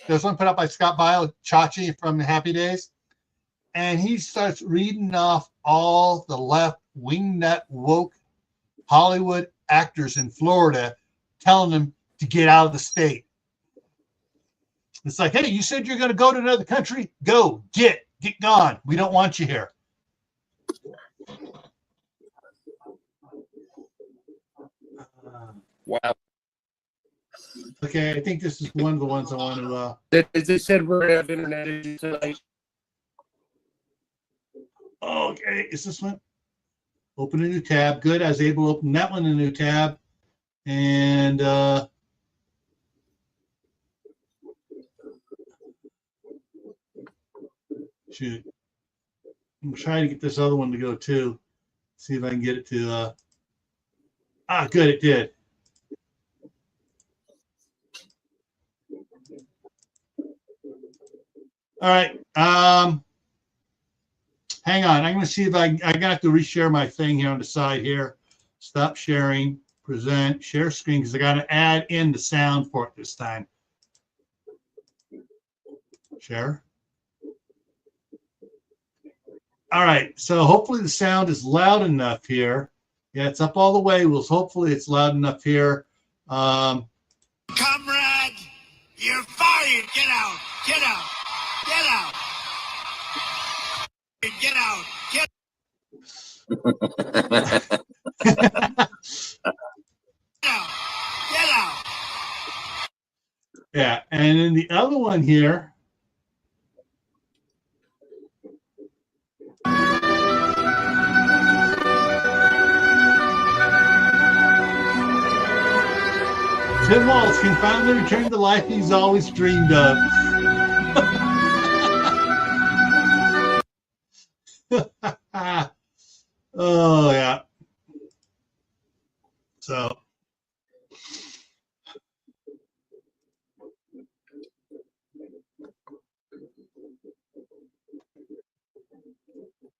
[SPEAKER 1] There's one put out by Scott Baio, Chachi from Happy Days. And he starts reading off all the left wingnut woke Hollywood actors in Florida, telling them to get out of the state. It's like, hey, you said you're going to go to another country? Go, get gone. We don't want you here.
[SPEAKER 2] Wow.
[SPEAKER 1] Okay, I think this is one of the ones I want to.
[SPEAKER 2] They said we're going to have internet issues tonight.
[SPEAKER 1] Okay, is this one? Open a new tab. Good. I was able to open that one in a new tab. And shoot. I'm trying to get this other one to go too. See if I can get it to good, it did. All right. Hang on. I'm going to see if I got to reshare my thing here on the side here. Stop sharing, present, share screen, because I got to add in the sound for it this time. Share. All right. So hopefully the sound is loud enough here. Yeah, it's up all the way. Well, hopefully it's loud enough here.
[SPEAKER 4] Comrade, you're fired. Get out. Get out. Get out. Get out. Get out. Get out.
[SPEAKER 1] Yeah, and then the other one here. Tim Walz can finally return to the life he's always dreamed of. Oh, yeah. So.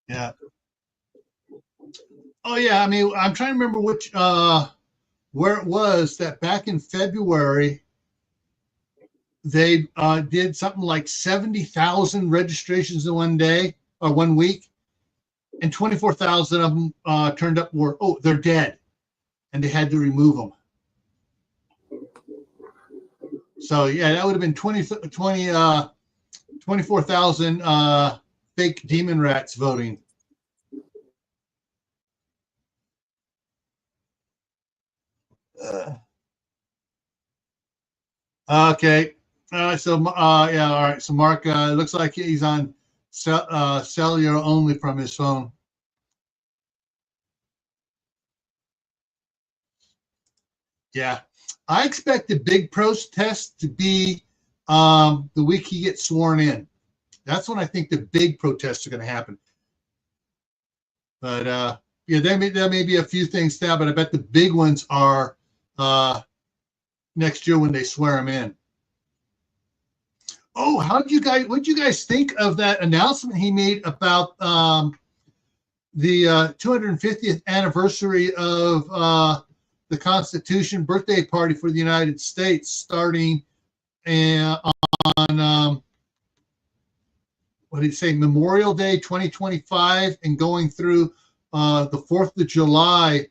[SPEAKER 1] Yeah. Oh, yeah. I mean, I'm trying to remember which, where it was that back in February, they did something like 70,000 registrations in one day or 1 week, and 24,000 of them turned up were, oh, they're dead, and they had to remove them. So, yeah, that would have been 24,000 fake demon rats voting. Okay. So, yeah, all right. So, Mark, it looks like he's on cellular only from his phone. Yeah. I expect the big protest to be the week he gets sworn in. That's when I think the big protests are going to happen. But, yeah, there may be a few things now, but I bet the big ones are next year when they swear him in. Oh, what did you guys think of that announcement he made about the 250th anniversary of the Constitution birthday party for the United States starting on what did he say, Memorial Day 2025 and going through the 4th of July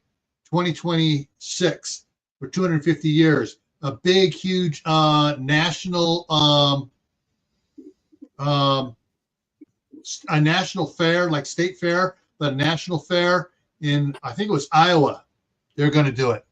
[SPEAKER 1] 2026 for 250 years. A big, huge national a national fair, like state fair, but a national fair in, I think it was Iowa. They're going to do it.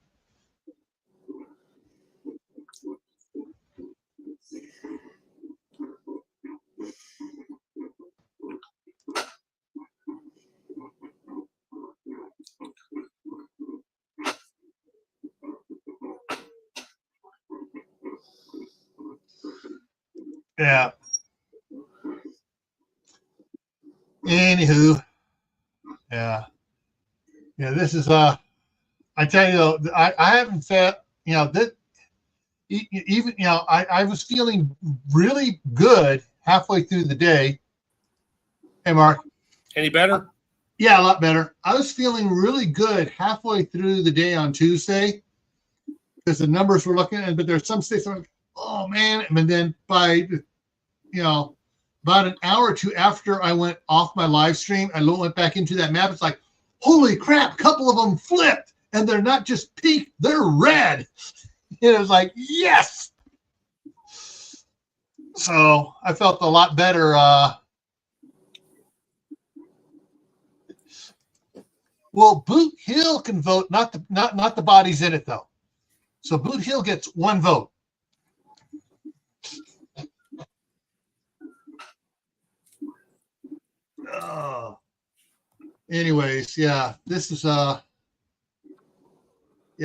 [SPEAKER 1] Yeah. Anywho, yeah. Yeah, this is I tell you though, I haven't felt, you know, that even, you know, I was feeling really good halfway through the day. Hey, Mark.
[SPEAKER 2] Any better?
[SPEAKER 1] Yeah, a lot better. I was feeling really good halfway through the day on Tuesday because the numbers were looking at, but there's some states that are like, oh man. And then by, you know, about an hour or two after I went off my live stream, I went back into that map. It's like, holy crap, a couple of them flipped, and they're not just pink, they're red. And it was like, yes. So I felt a lot better. Well, Boot Hill can vote, not the bodies in it though. So Boot Hill gets 1 vote. Anyways, yeah, this is yeah,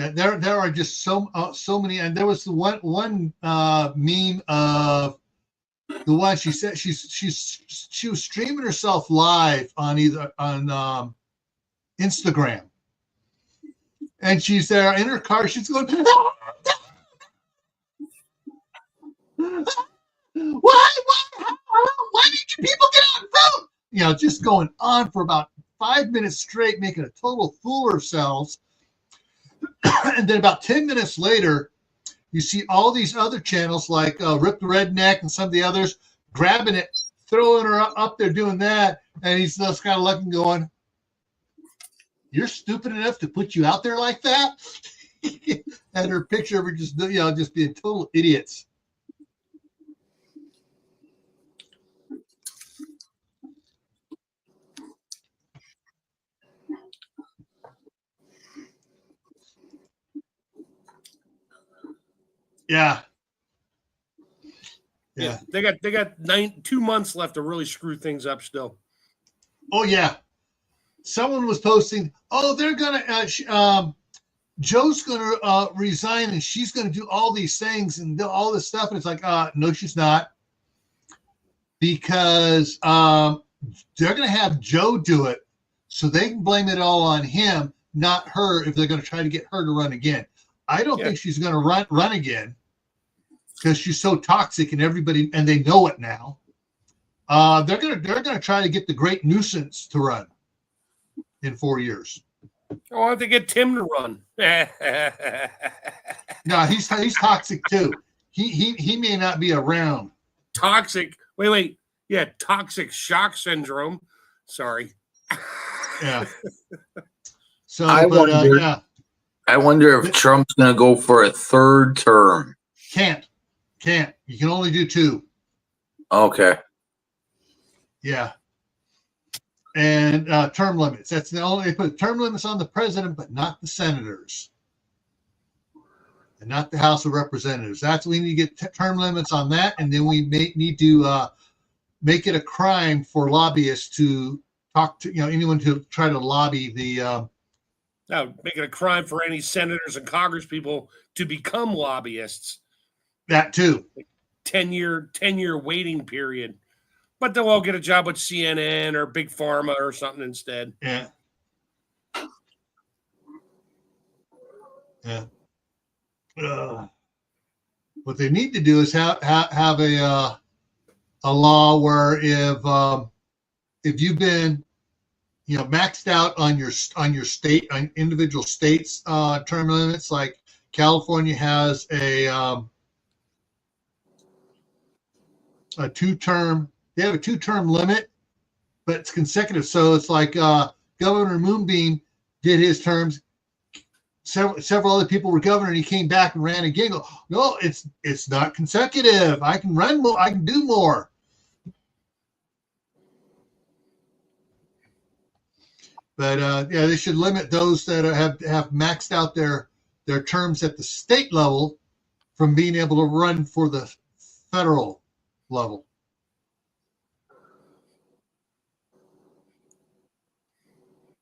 [SPEAKER 1] there are just so many, and there was the one meme of the one she said she was streaming herself live on Instagram, and she's there in her car, she's going, why did you people get out and vote? You know, just going on for about 5 minutes straight, making a total fool of ourselves. And then about 10 minutes later, you see all these other channels like Rip the Redneck and some of the others grabbing it, throwing her up there doing that. And he's just kind of looking, going, you're stupid enough to put you out there like that? And her picture of her just, you know, just being total idiots. Yeah.
[SPEAKER 2] Yeah. They got 2 months left to really screw things up still.
[SPEAKER 1] Oh yeah. Someone was posting, oh, they're gonna Joe's gonna resign and she's gonna do all these things and do all this stuff. And it's like, no, she's not. Because they're gonna have Joe do it so they can blame it all on him, not her, if they're gonna try to get her to run again. I don't think she's going to run again because she's so toxic and everybody, and they know it now. They're going to try to get the great nuisance to run in 4 years.
[SPEAKER 2] Oh, I have to get Tim to run.
[SPEAKER 1] No, he's toxic too. He may not be around.
[SPEAKER 2] Toxic. Wait. Yeah, toxic shock syndrome. Sorry.
[SPEAKER 1] Yeah. So
[SPEAKER 3] yeah. I wonder if Trump's going to go for a 3rd term.
[SPEAKER 1] Can't. You can only do 2.
[SPEAKER 3] Okay.
[SPEAKER 1] Yeah. And term limits. That's the only, they put term limits on the president, but not the senators. And not the House of Representatives. We need to get term limits on that. And then we need to make it a crime for lobbyists to talk to, anyone to try to lobby the,
[SPEAKER 2] now, make it a crime for any senators and Congress people to become lobbyists.
[SPEAKER 1] That too.
[SPEAKER 2] 10-year waiting period. But they'll all get a job with CNN or Big Pharma or something instead.
[SPEAKER 1] Yeah. Yeah. What they need to do is have a law where if you've been maxed out on your state, on individual states' term limits, like California has a 2-term. They have a 2-term limit, but it's consecutive. So it's like Governor Moonbeam did his terms. Several other people were governor, and he came back and ran again. No, it's not consecutive. I can run more. I can do more. But they should limit those that have maxed out their terms at the state level from being able to run for the federal level.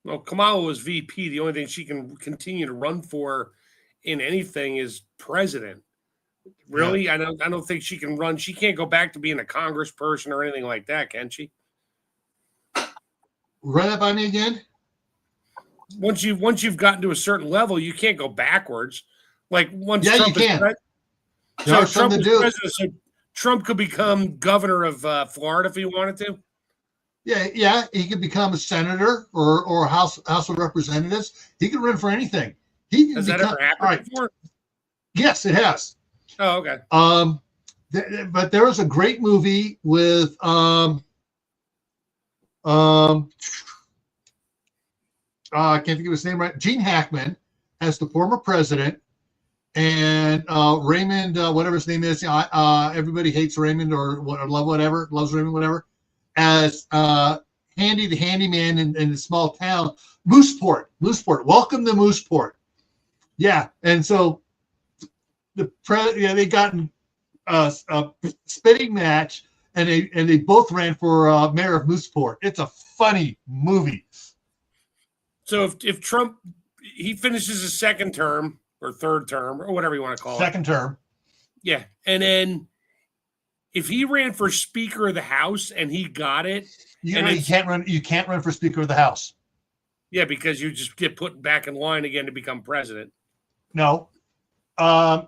[SPEAKER 2] Well, Kamala was VP. The only thing she can continue to run for in anything is president. Really? Yeah. I don't think she can run. She can't go back to being a congressperson or anything like that, can she?
[SPEAKER 1] Run that by me again?
[SPEAKER 2] Once you've gotten to a certain level, you can't go backwards. Like once Trump
[SPEAKER 1] you can.
[SPEAKER 2] So Trump is president, so Trump could become governor of Florida if he wanted to.
[SPEAKER 1] Yeah, he could become a senator or House of Representatives. He could run for anything.
[SPEAKER 2] Has that ever happened before?
[SPEAKER 1] Yes, it has.
[SPEAKER 2] Oh, okay.
[SPEAKER 1] But there was a great movie with I can't think of his name right. Gene Hackman as the former president, and Raymond, whatever his name is. Everybody hates Raymond or loves Raymond, whatever. As Handy the handyman in a small town, Mooseport. Welcome to Mooseport. Yeah, and so they got in a spitting match, and they both ran for mayor of Mooseport. It's a funny movie.
[SPEAKER 2] So if Trump he finishes his second term or third term or whatever you want to call it,
[SPEAKER 1] Second term.
[SPEAKER 2] yeah, and then if he ran for Speaker of the House and he got it,
[SPEAKER 1] You
[SPEAKER 2] and
[SPEAKER 1] can't run. You can't run for Speaker of the House.
[SPEAKER 2] yeah, because you just get put back in line again to become president.
[SPEAKER 1] No,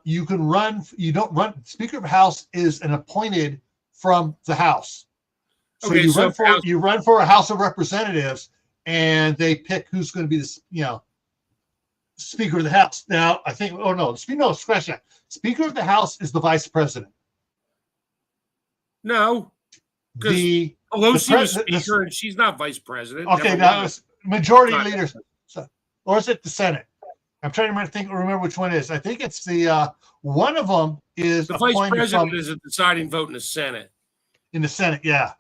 [SPEAKER 1] you can run. You don't run. Speaker of the House is an appointed from the House. So
[SPEAKER 2] Okay, so
[SPEAKER 1] you run for a House of Representatives, and they pick who's going to be the Speaker of the House. Now I think. Oh no, scratch that. Speaker of the House is the Vice President.
[SPEAKER 2] No, because Pelosi was Speaker and she's not Vice President.
[SPEAKER 1] Okay, now it's Majority Leader, or is it the Senate? I'm trying to remember which one it is. I think it's the one of them is
[SPEAKER 2] the Vice President is a deciding vote in the Senate.
[SPEAKER 1] In the Senate, yeah,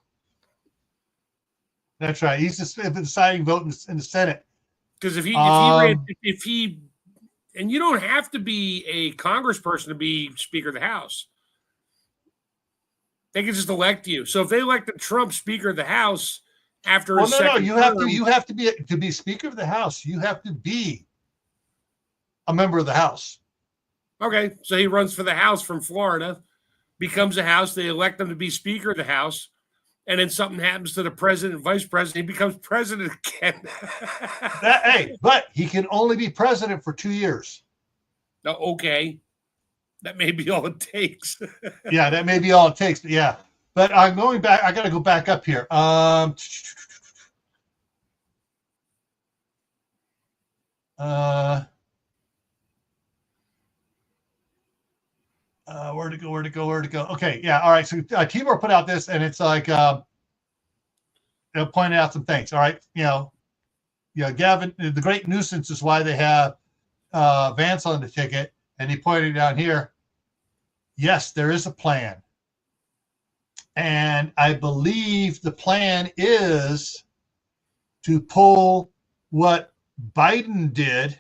[SPEAKER 1] that's right. He's the deciding vote in the Senate.
[SPEAKER 2] Because if he and you don't have to be a congressperson to be Speaker of the House. They can just elect you. So if they elected Trump Speaker of the House after his second term,
[SPEAKER 1] you have to be Speaker of the House. You have to be a member of the House.
[SPEAKER 2] Okay, so he runs for the House from Florida, becomes a House. They elect him to be Speaker of the House, and then something happens to the president and vice president. He becomes president again.
[SPEAKER 1] But he can only be president for 2 years.
[SPEAKER 2] Okay. That may be all it takes.
[SPEAKER 1] Yeah, that may be all it takes. But yeah, but I'm going back. I got to go back up here. Where to go? Okay, yeah, all right. So Tibor put out this, and it's like pointed out some things. All right, Gavin, the great nuisance is why they have Vance on the ticket. And he pointed down here, yes, there is a plan. And I believe the plan is to pull what Biden did,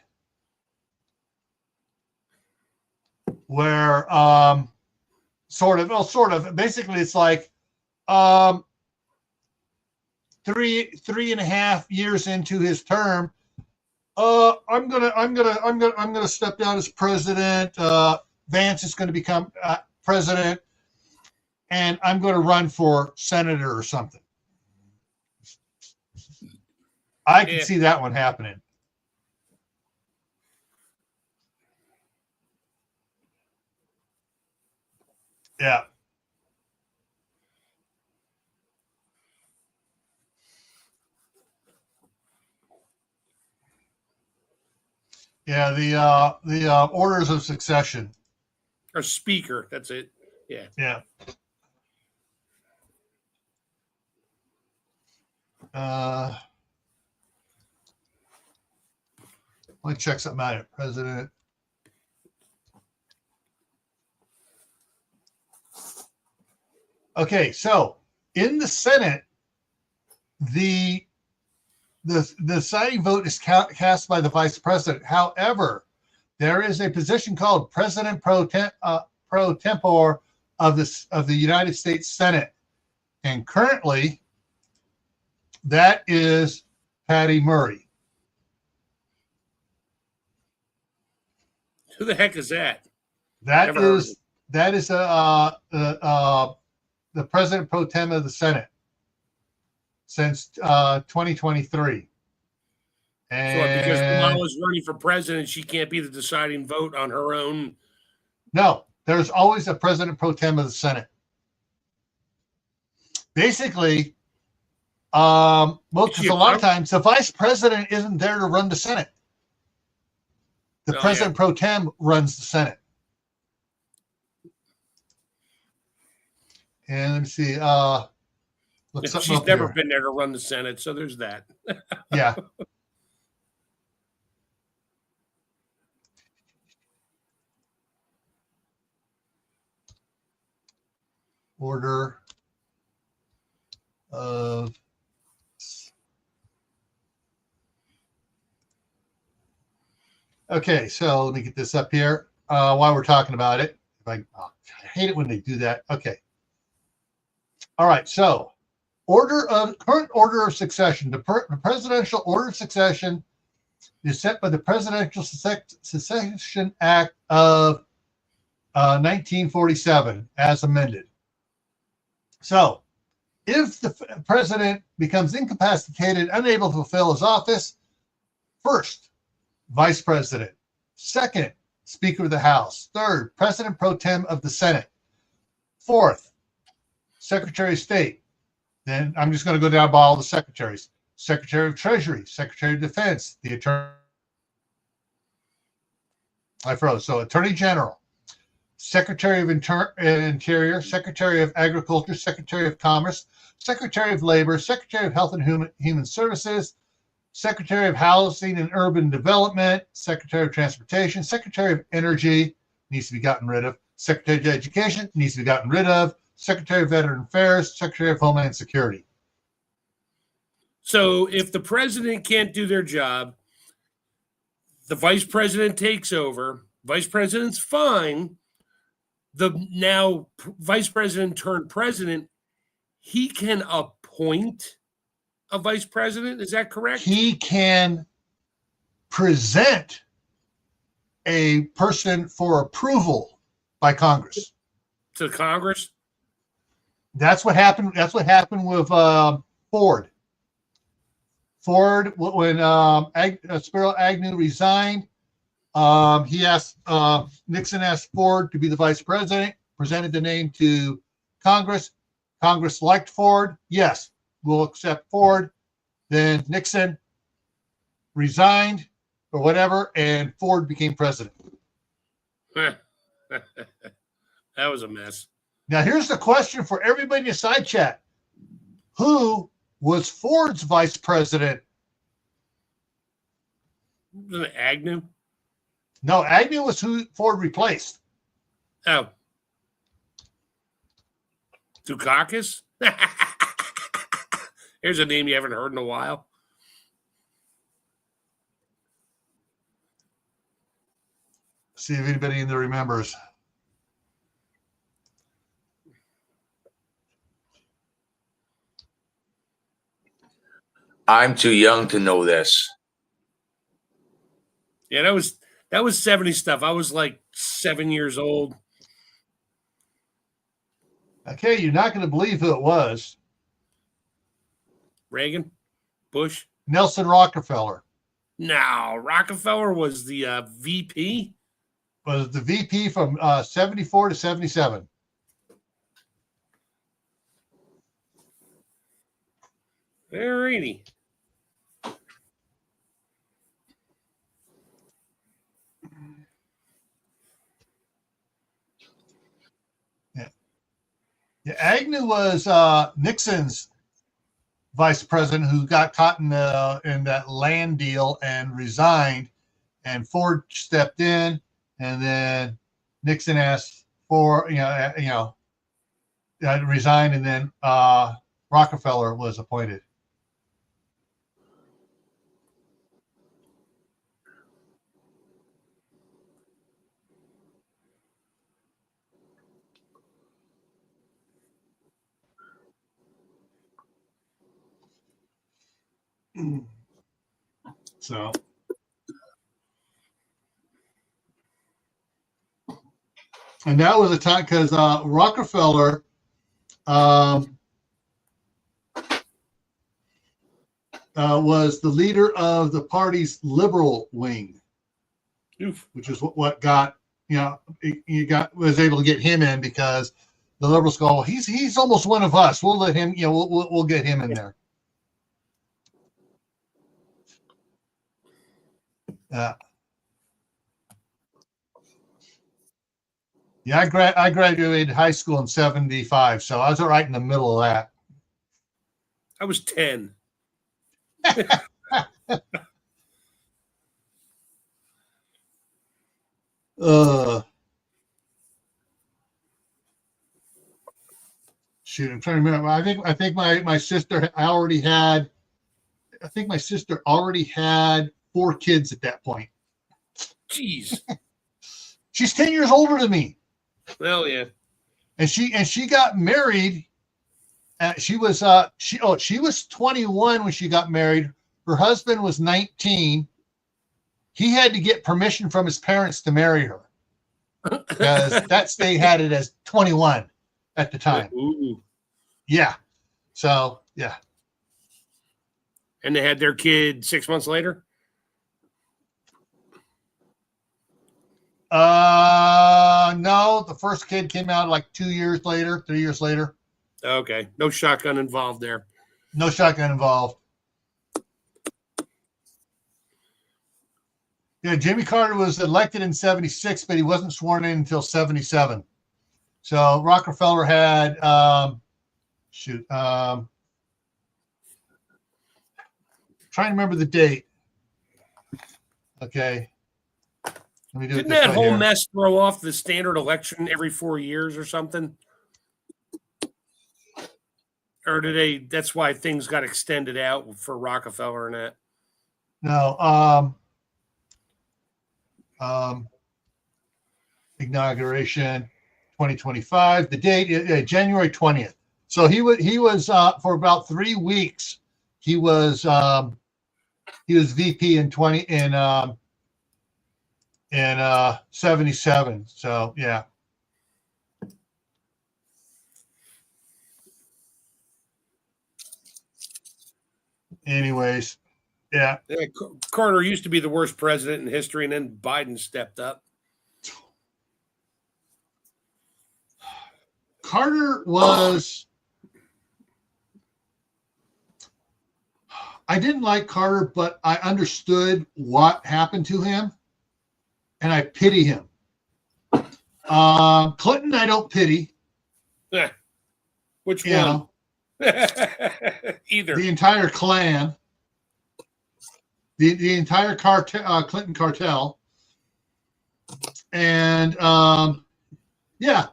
[SPEAKER 1] where basically it's like 3.5 years into his term, I'm gonna step down as president. Vance is going to become president, and I'm going to run for senator or something. I can see that one happening. Yeah. Yeah, the orders of succession.
[SPEAKER 2] Or Speaker, that's it. Yeah.
[SPEAKER 1] Yeah. Let me check something out here. President. Okay, so in the Senate, the deciding vote is cast by the vice president. However, there is a position called president pro tempore of the United States Senate, and currently that is Patty Murray.
[SPEAKER 2] Who the heck is that?
[SPEAKER 1] That is the president pro tem of the Senate since 2023. And
[SPEAKER 2] so because Kamala's running for president, she can't be the deciding vote on her own.
[SPEAKER 1] No, there's always a president pro tem of the Senate. Basically, because a lot of times the vice president isn't there to run the Senate. The president pro tem runs the Senate. And let me see.
[SPEAKER 2] She's never been there to run the Senate, so there's that.
[SPEAKER 1] Yeah. Order of okay, so let me get this up here. while we're talking about it. I hate it when they do that. Okay. All right. So, current order of succession. The presidential order of succession is set by the Presidential Succession Act of 1947, as amended. So, if the president becomes incapacitated, unable to fulfill his office, first, vice president. Second, Speaker of the House. Third, President pro tem of the Senate. Fourth, Secretary of State. Then I'm just going to go down by all the secretaries. Secretary of Treasury, Secretary of Defense, the Attorney. I froze. So Attorney General, Secretary of Interior, Secretary of Agriculture, Secretary of Commerce, Secretary of Labor, Secretary of Health and Human Services, Secretary of Housing and Urban Development, Secretary of Transportation, Secretary of Energy, needs to be gotten rid of, Secretary of Education, needs to be gotten rid of, Secretary of Veteran Affairs, Secretary of Homeland Security.
[SPEAKER 2] So if the president can't do their job, the vice president takes over. Vice president's fine. The now vice president turned president, he can appoint a vice president. Is that correct?
[SPEAKER 1] He can present a person for approval by Congress.
[SPEAKER 2] To Congress?
[SPEAKER 1] That's what happened. That's what happened with Ford. Ford, when Spiro Agnew resigned, Nixon asked Ford to be the vice president, presented the name to Congress. Congress liked Ford. Yes, we'll accept Ford. Then Nixon resigned or whatever, and Ford became president.
[SPEAKER 2] That was a mess.
[SPEAKER 1] Now, here's the question for everybody in the side chat. Who was Ford's vice president?
[SPEAKER 2] Was it Agnew?
[SPEAKER 1] No, Agnew was who Ford replaced.
[SPEAKER 2] Oh. Dukakis? Here's a name you haven't heard in a while.
[SPEAKER 1] See if anybody in there remembers.
[SPEAKER 3] I'm too young to know this.
[SPEAKER 2] Yeah, that was 70s stuff. I was like 7 years old.
[SPEAKER 1] Okay, you're not going to believe who it was.
[SPEAKER 2] Reagan? Bush?
[SPEAKER 1] Nelson Rockefeller.
[SPEAKER 2] No, Rockefeller was the VP.
[SPEAKER 1] Was the VP from 74 to 77.
[SPEAKER 2] Alrighty.
[SPEAKER 1] Yeah, Agnew was Nixon's vice president who got caught in that land deal and resigned, and Ford stepped in, and then Nixon asked for resigned, and then Rockefeller was appointed. So, and that was a time because Rockefeller was the leader of the party's liberal wing, which is what got was able to get him in, because the liberals go, well, he's almost one of us. We'll let him, we'll get him in there. Yeah, I graduated high school in 75, so I was right in the middle of that.
[SPEAKER 2] I was 10.
[SPEAKER 1] Shoot, I'm trying to remember. I think my sister already had. I think my sister already had 4 kids at that point.
[SPEAKER 2] Jeez.
[SPEAKER 1] She's 10 years older than me.
[SPEAKER 2] Well, yeah.
[SPEAKER 1] And she got married. She was 21 when she got married. Her husband was 19. He had to get permission from his parents to marry her because that state had it as 21 at the time.
[SPEAKER 2] Ooh.
[SPEAKER 1] Yeah. So, yeah.
[SPEAKER 2] And they had their kid 6 months later?
[SPEAKER 1] No, the first kid came out like 2 years later, 3 years later.
[SPEAKER 2] Okay. No shotgun involved there.
[SPEAKER 1] No shotgun involved. Yeah, Jimmy Carter was elected in 76, but he wasn't sworn in until 77. So Rockefeller had, trying to remember the date. Okay. Let me do
[SPEAKER 2] Didn't
[SPEAKER 1] it this
[SPEAKER 2] that
[SPEAKER 1] way
[SPEAKER 2] whole
[SPEAKER 1] here.
[SPEAKER 2] mess throw off the standard election every 4 years or something? Or did they? That's why things got extended out for Rockefeller and that.
[SPEAKER 1] No, inauguration 2025. The date January 20th. So he was for about 3 weeks. He was VP in 77. So yeah. Anyways, yeah.
[SPEAKER 2] Carter used to be the worst president in history, and then Biden stepped up.
[SPEAKER 1] Carter was. I didn't like Carter, but I understood what happened to him, and I pity him. Clinton, I don't pity.
[SPEAKER 2] Which
[SPEAKER 1] You
[SPEAKER 2] one?
[SPEAKER 1] know,
[SPEAKER 2] Either.
[SPEAKER 1] the entire clan, the entire cartel, Clinton cartel, and yeah,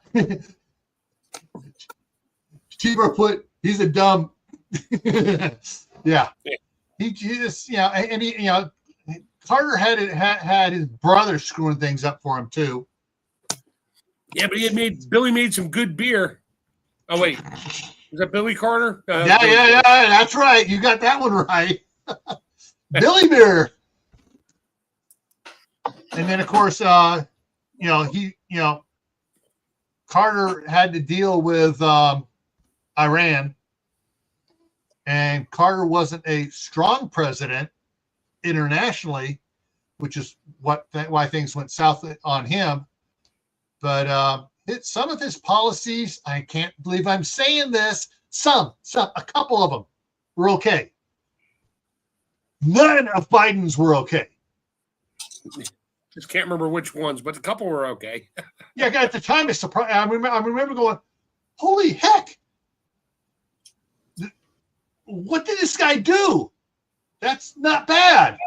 [SPEAKER 1] Cheever put he's a dumb, yeah. He just and he Carter had his brother screwing things up for him too.
[SPEAKER 2] Yeah, but Billy made some good beer. Oh wait, is that Billy Carter?
[SPEAKER 1] Yeah, that's right. You got that one right. Billy Beer. And then of course, Carter had to deal with Iran, and Carter wasn't a strong president internationally, which is why things went south on him. But some of his policies, I can't believe I'm saying this, a couple of them were okay. None of Biden's were okay.
[SPEAKER 2] Just can't remember which ones, but a couple were okay.
[SPEAKER 1] Yeah, at the time, it's surprised. I remember going, holy heck. What did this guy do? That's not bad.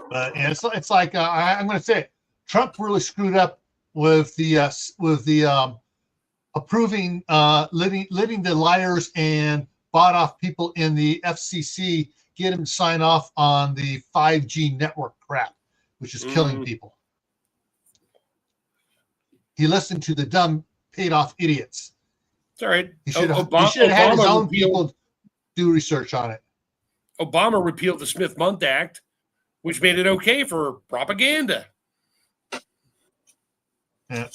[SPEAKER 1] But it's like I'm going to say it. Trump really screwed up with the approving letting the liars and bought off people in the FCC get him to sign off on the 5G network crap, which is killing people. He listened to the dumb paid off idiots.
[SPEAKER 2] It's all right.
[SPEAKER 1] He should have had his own people do research on it.
[SPEAKER 2] Obama repealed the Smith-Mundt Act, which made it okay for propaganda.
[SPEAKER 1] Yeah.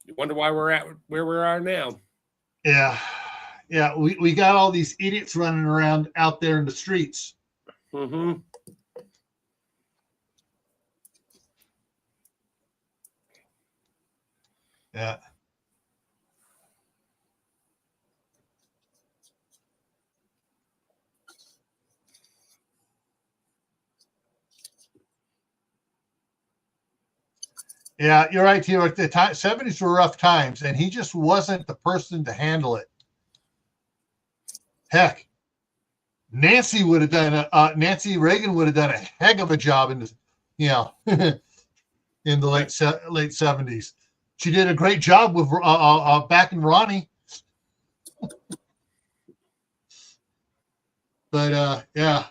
[SPEAKER 2] You wonder why we're at where we are now.
[SPEAKER 1] Yeah. Yeah. We got all these idiots running around out there in the streets.
[SPEAKER 2] Mm-hmm.
[SPEAKER 1] Yeah. Yeah, you're right, Tio. At the time, 70s were rough times, and he just wasn't the person to handle it. Heck, Nancy Reagan would have done a heck of a job in the, in the late 70s. She did a great job with backing Ronnie. But yeah.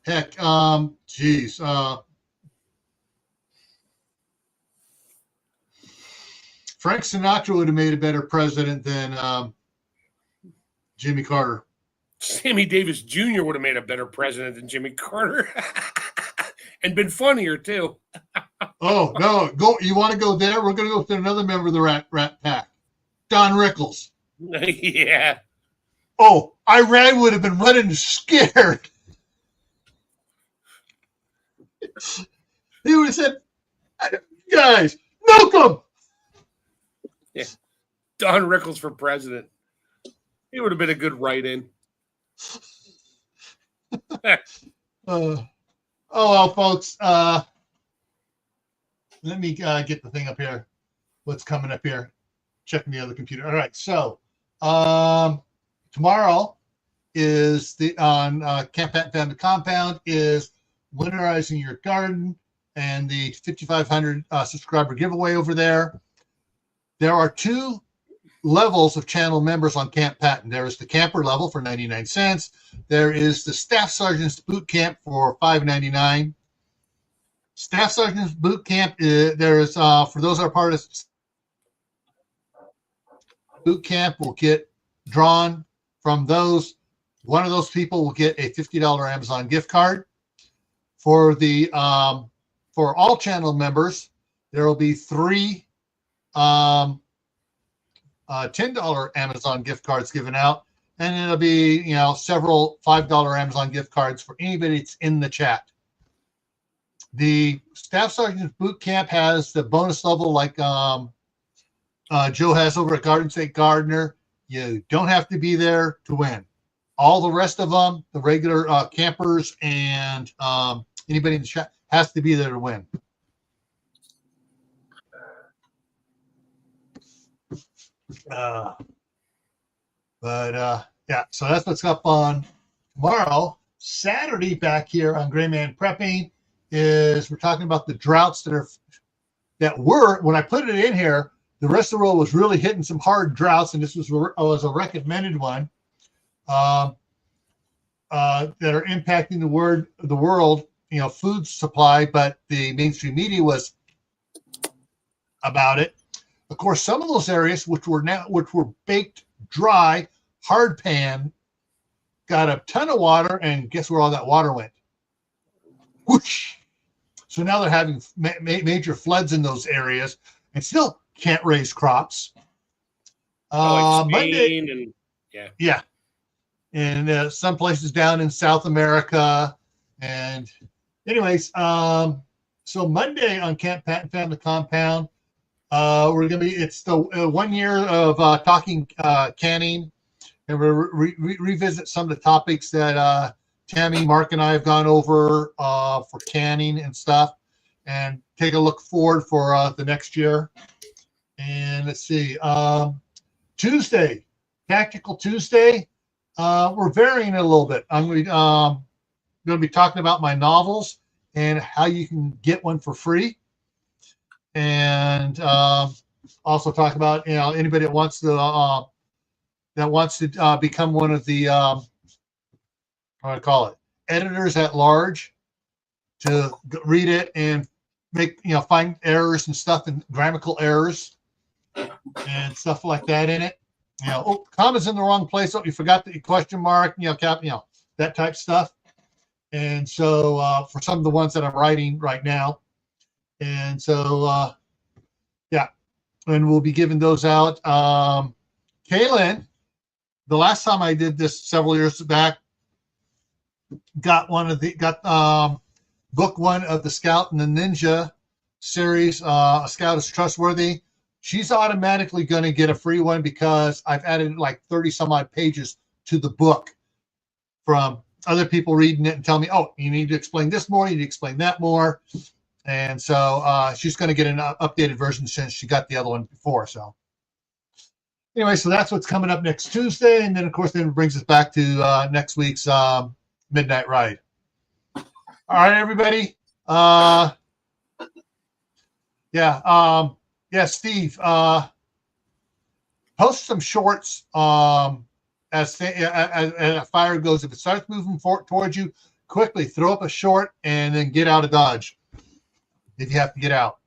[SPEAKER 1] Heck, geez. Frank Sinatra would have made a better president than Jimmy Carter.
[SPEAKER 2] Sammy Davis Jr. would have made a better president than Jimmy Carter. And been funnier too.
[SPEAKER 1] Oh no, go! You want to go there? We're going to go with another member of the Rat Pack, Don Rickles.
[SPEAKER 2] Yeah.
[SPEAKER 1] Oh, Iran would have been running scared. He would have said, "Guys, nuke them."
[SPEAKER 2] Yeah. Don Rickles for president. He would have been a good write-in.
[SPEAKER 1] Oh well, folks. Let me get the thing up here. What's coming up here? Checking the other computer. All right. So tomorrow is on Camp Patton Family Compound is winterizing your garden and the 5,500 subscriber giveaway over there. There are two levels of channel members on Camp Patton. There is the camper level for 99 cents. There is the Staff Sergeant's Boot Camp for $5.99. Staff Sergeant's Boot Camp, there is, for those that are part of Boot Camp, will get drawn from those. One of those people will get a $50 Amazon gift card. For the for all channel members, there will be three $10 Amazon gift cards given out, and it'll be several $5 Amazon gift cards for anybody that's in the chat. The Staff Sergeant's Boot Camp has the bonus level like Joe has over at Garden State Gardener. You don't have to be there to win. All the rest of them, the regular campers and anybody in the chat, has to be there to win. Yeah, so that's what's up on tomorrow. Saturday, back here on Grayman Prepping, is we're talking about the droughts that were when I put it in here. The rest of the world was really hitting some hard droughts, and this was a recommended one that are impacting the world, food supply. But the mainstream media was about it. Of course, some of those areas which were baked dry, hard pan, got a ton of water, and guess where all that water went? Whoosh! So now they're having major floods in those areas, and still can't raise crops.
[SPEAKER 2] Like
[SPEAKER 1] Monday,
[SPEAKER 2] and
[SPEAKER 1] yeah, and some places down in South America. And anyways, so Monday on Camp Patton Family Compound, we're gonna be. It's the 1 year of talking canning, and we'll revisit some of the topics that Tammy, Mark, and I have gone over for canning and stuff, and take a look forward for the next year. And let's see, Tuesday, Tactical Tuesday. We're varying it a little bit. I'm going to be talking about my novels and how you can get one for free, and also talk about anybody that wants to become one of the how do I call it, editors at large, to read it and make find errors and stuff and grammatical errors and stuff like that in it. Comma's in the wrong place. Oh, you forgot the question mark. That type stuff. And so for some of the ones that I'm writing right now, and so yeah, and we'll be giving those out. Kaylin, the last time I did this several years back, got book one of the Scout and the Ninja series. A Scout is Trustworthy. She's automatically going to get a free one because I've added like 30 some odd pages to the book from other people reading it and telling me, oh, you need to explain this more, you need to explain that more. And so she's going to get an updated version since she got the other one before. So anyway, so that's what's coming up next Tuesday. And then, of course, then it brings us back to next week's Midnight Ride. All right, everybody. Yeah, Steve, post some shorts as a fire goes. If it starts moving towards you, quickly throw up a short and then get out of Dodge if you have to get out.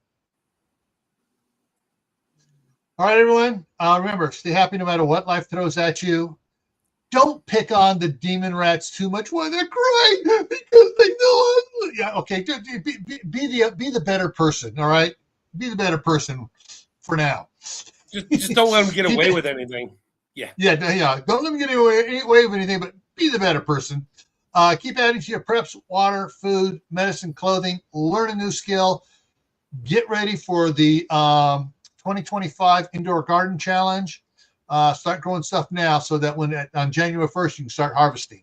[SPEAKER 1] All right, everyone. Remember, stay happy no matter what life throws at you. Don't pick on the demon rats too much. Why, they're crying because they know us. Yeah, okay. Be the better person. All right, be the better person for now.
[SPEAKER 2] Just don't let them get away with anything. Yeah.
[SPEAKER 1] Don't let them get away with anything, but be the better person. Keep adding to your preps: water, food, medicine, clothing. Learn a new skill. Get ready for the 2025 Indoor Garden Challenge. Start growing stuff now so that when on January 1st you can start harvesting.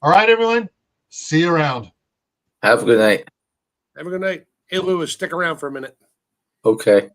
[SPEAKER 1] All right, everyone. See you around.
[SPEAKER 3] Have a good night.
[SPEAKER 2] Have a good night. Hey, Lewis, stick around for a minute.
[SPEAKER 3] Okay.